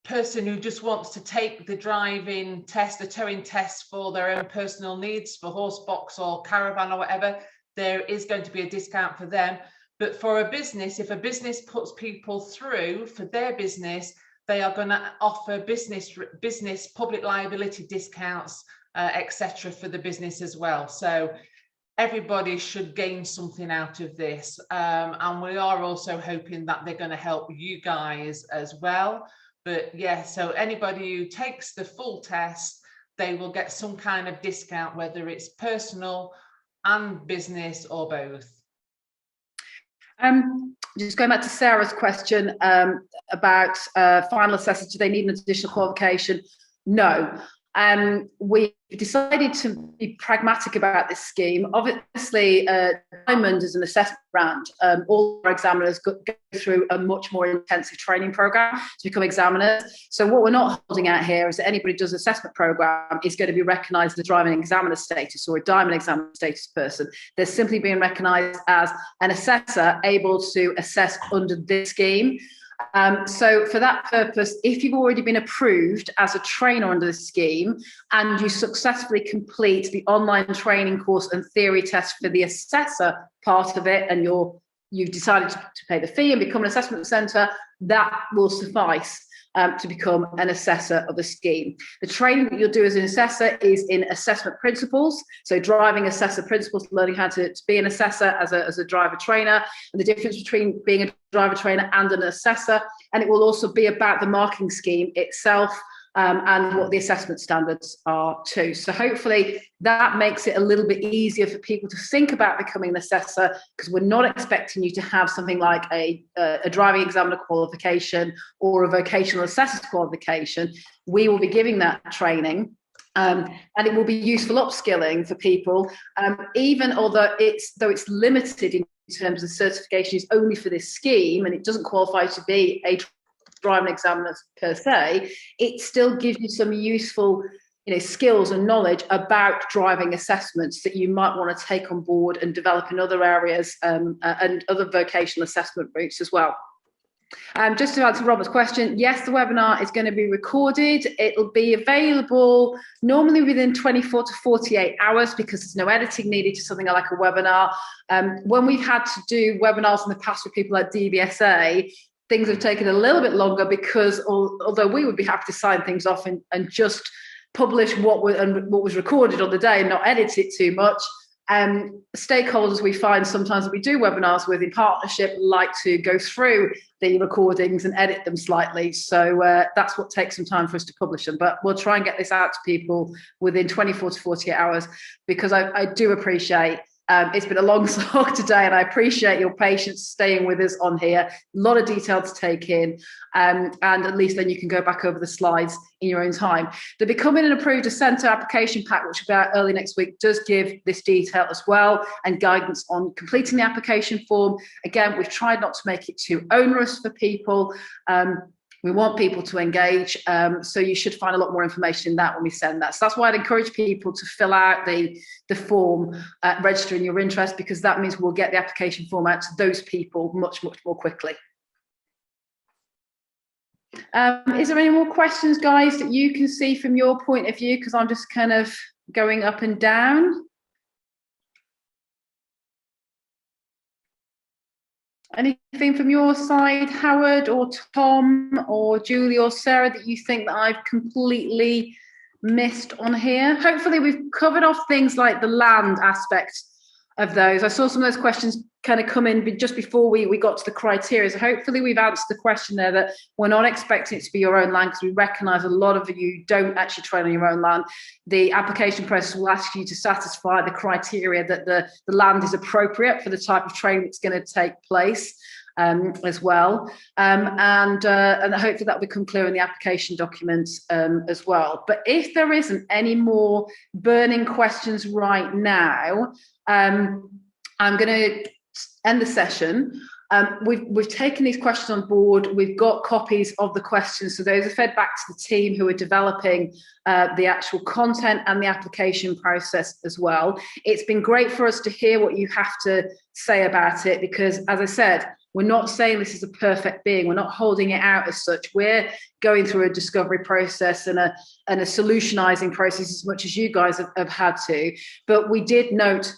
Speaker 3: person who just wants to take the driving test, the towing test for their own personal needs, for horse box or caravan or whatever, there is going to be a discount for them. But for a business, if a business puts people through for their business, they are going to offer business public liability discounts, etc., for the business as well. So everybody should gain something out of this. And we are also hoping that they're going to help you guys as well. But yeah, so anybody who takes the full test, they will get some kind of discount, whether it's personal and business or both.
Speaker 1: Just going back to Sarah's question about final assessors, do they need an additional qualification? No. We decided to be pragmatic about this scheme. Obviously, Diamond is an assessment brand. All our examiners go through a much more intensive training program to become examiners. So what we're not holding out here is that anybody who does an assessment program is going to be recognised as a driving examiner status or a Diamond examiner status person. They're simply being recognised as an assessor able to assess under this scheme. So for that purpose, if you've already been approved as a trainer under the scheme and you successfully complete the online training course and theory test for the assessor part of it, and you've decided to pay the fee and become an assessment centre, that will suffice to become an assessor of the scheme. The training that you'll do as an assessor is in assessment principles, so driving assessor principles, learning how to be an assessor as a driver trainer, and the difference between being a driver trainer and an assessor. And it will also be about the marking scheme itself and what the assessment standards are too. So hopefully that makes it a little bit easier for people to think about becoming an assessor, because we're not expecting you to have something like a driving examiner qualification or a vocational assessor's qualification. We will be giving that training. And it will be useful upskilling for people, even although it's limited in terms of certification is only for this scheme and it doesn't qualify to be a driving examiners per se, it still gives you some useful skills and knowledge about driving assessments that you might want to take on board and develop in other areas and other vocational assessment routes as well. Just to answer Robert's question, yes, the webinar is going to be recorded. It'll be available normally within 24 to 48 hours because there's no editing needed to something like a webinar. When we've had to do webinars in the past with people at DVSA, things have taken a little bit longer because although we would be happy to sign things off and just publish what was recorded on the day and not edit it too much, stakeholders we find sometimes that we do webinars with in partnership like to go through the recordings and edit them slightly. So that's what takes some time for us to publish them. But we'll try and get this out to people within 24 to 48 hours because I do appreciate it's been a long slog today, and I appreciate your patience staying with us on here. A lot of detail to take in, and at least then you can go back over the slides in your own time. The Becoming an Approved Assessor application pack, which will be out early next week, does give this detail as well and guidance on completing the application form. Again, we've tried not to make it too onerous for people. We want people to engage, so you should find a lot more information in that when we send that. So that's why I'd encourage people to fill out the form, registering your interest, because that means we'll get the application form out to those people much, much more quickly. Is there any more questions, guys, that you can see from your point of view? Because I'm just kind of going up and down. Anything from your side, Howard or Tom or Julie or Sarah, that you think that I've completely missed on here? Hopefully we've covered off things like the land aspect of those. I saw some of those questions kind of come in just before we got to the criteria. So hopefully we've answered the question there that we're not expecting it to be your own land, because we recognise a lot of you don't actually train on your own land. The application process will ask you to satisfy the criteria that the land is appropriate for the type of training that's going to take place as well. And hopefully that will become clear in the application documents as well. But if there isn't any more burning questions right now, I'm going to end the session. We've taken these questions on board. We've got copies of the questions, so those are fed back to the team who are developing the actual content and the application process as well. It's been great for us to hear what you have to say about it, because, as I said, we're not saying this is a perfect being. We're not holding it out as such. We're going through a discovery process and a solutionizing process as much as you guys have had to. But we did note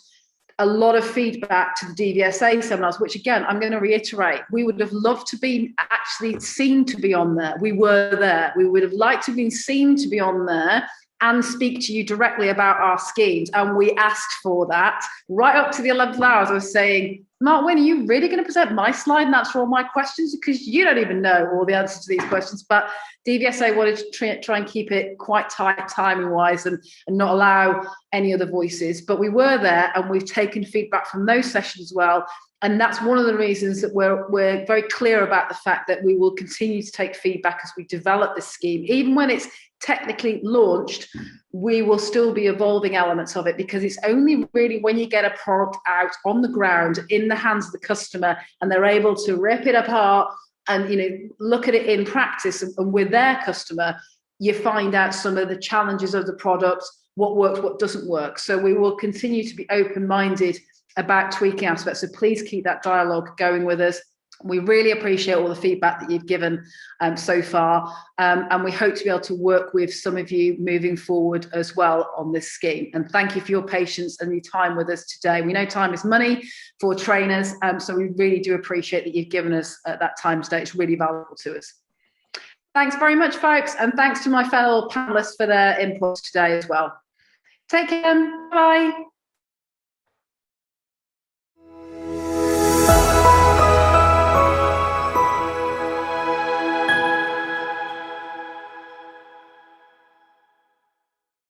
Speaker 1: a lot of feedback to the DVSA seminars, which again, I'm going to reiterate, we would have loved to be actually seen to be on there. We were there. We would have liked to have been seen to be on there and speak to you directly about our schemes. And we asked for that right up to the 11th hour. I was saying, Mark, when are you really going to present my slide and answer all my questions? Because you don't even know all the answers to these questions. But DVSA wanted to try and keep it quite tight timing-wise and not allow any other voices. But we were there, and we've taken feedback from those sessions as well. And that's one of the reasons that we're very clear about the fact that we will continue to take feedback as we develop this scheme. Even when it's technically launched, we will still be evolving elements of it, because it's only really when you get a product out on the ground in the hands of the customer and they're able to rip it apart and look at it in practice and with their customer, you find out some of the challenges of the product, what works, what doesn't work. So we will continue to be open-minded about tweaking aspects. So please keep that dialogue going with us. We really appreciate all the feedback that you've given so far, and we hope to be able to work with some of you moving forward as well on this scheme. And thank you for your patience and your time with us today. We know time is money for trainers, so we really do appreciate that you've given us that time today. It's really valuable to us. Thanks very much, folks, and thanks to my fellow panelists for their input today as well. Take care. Bye.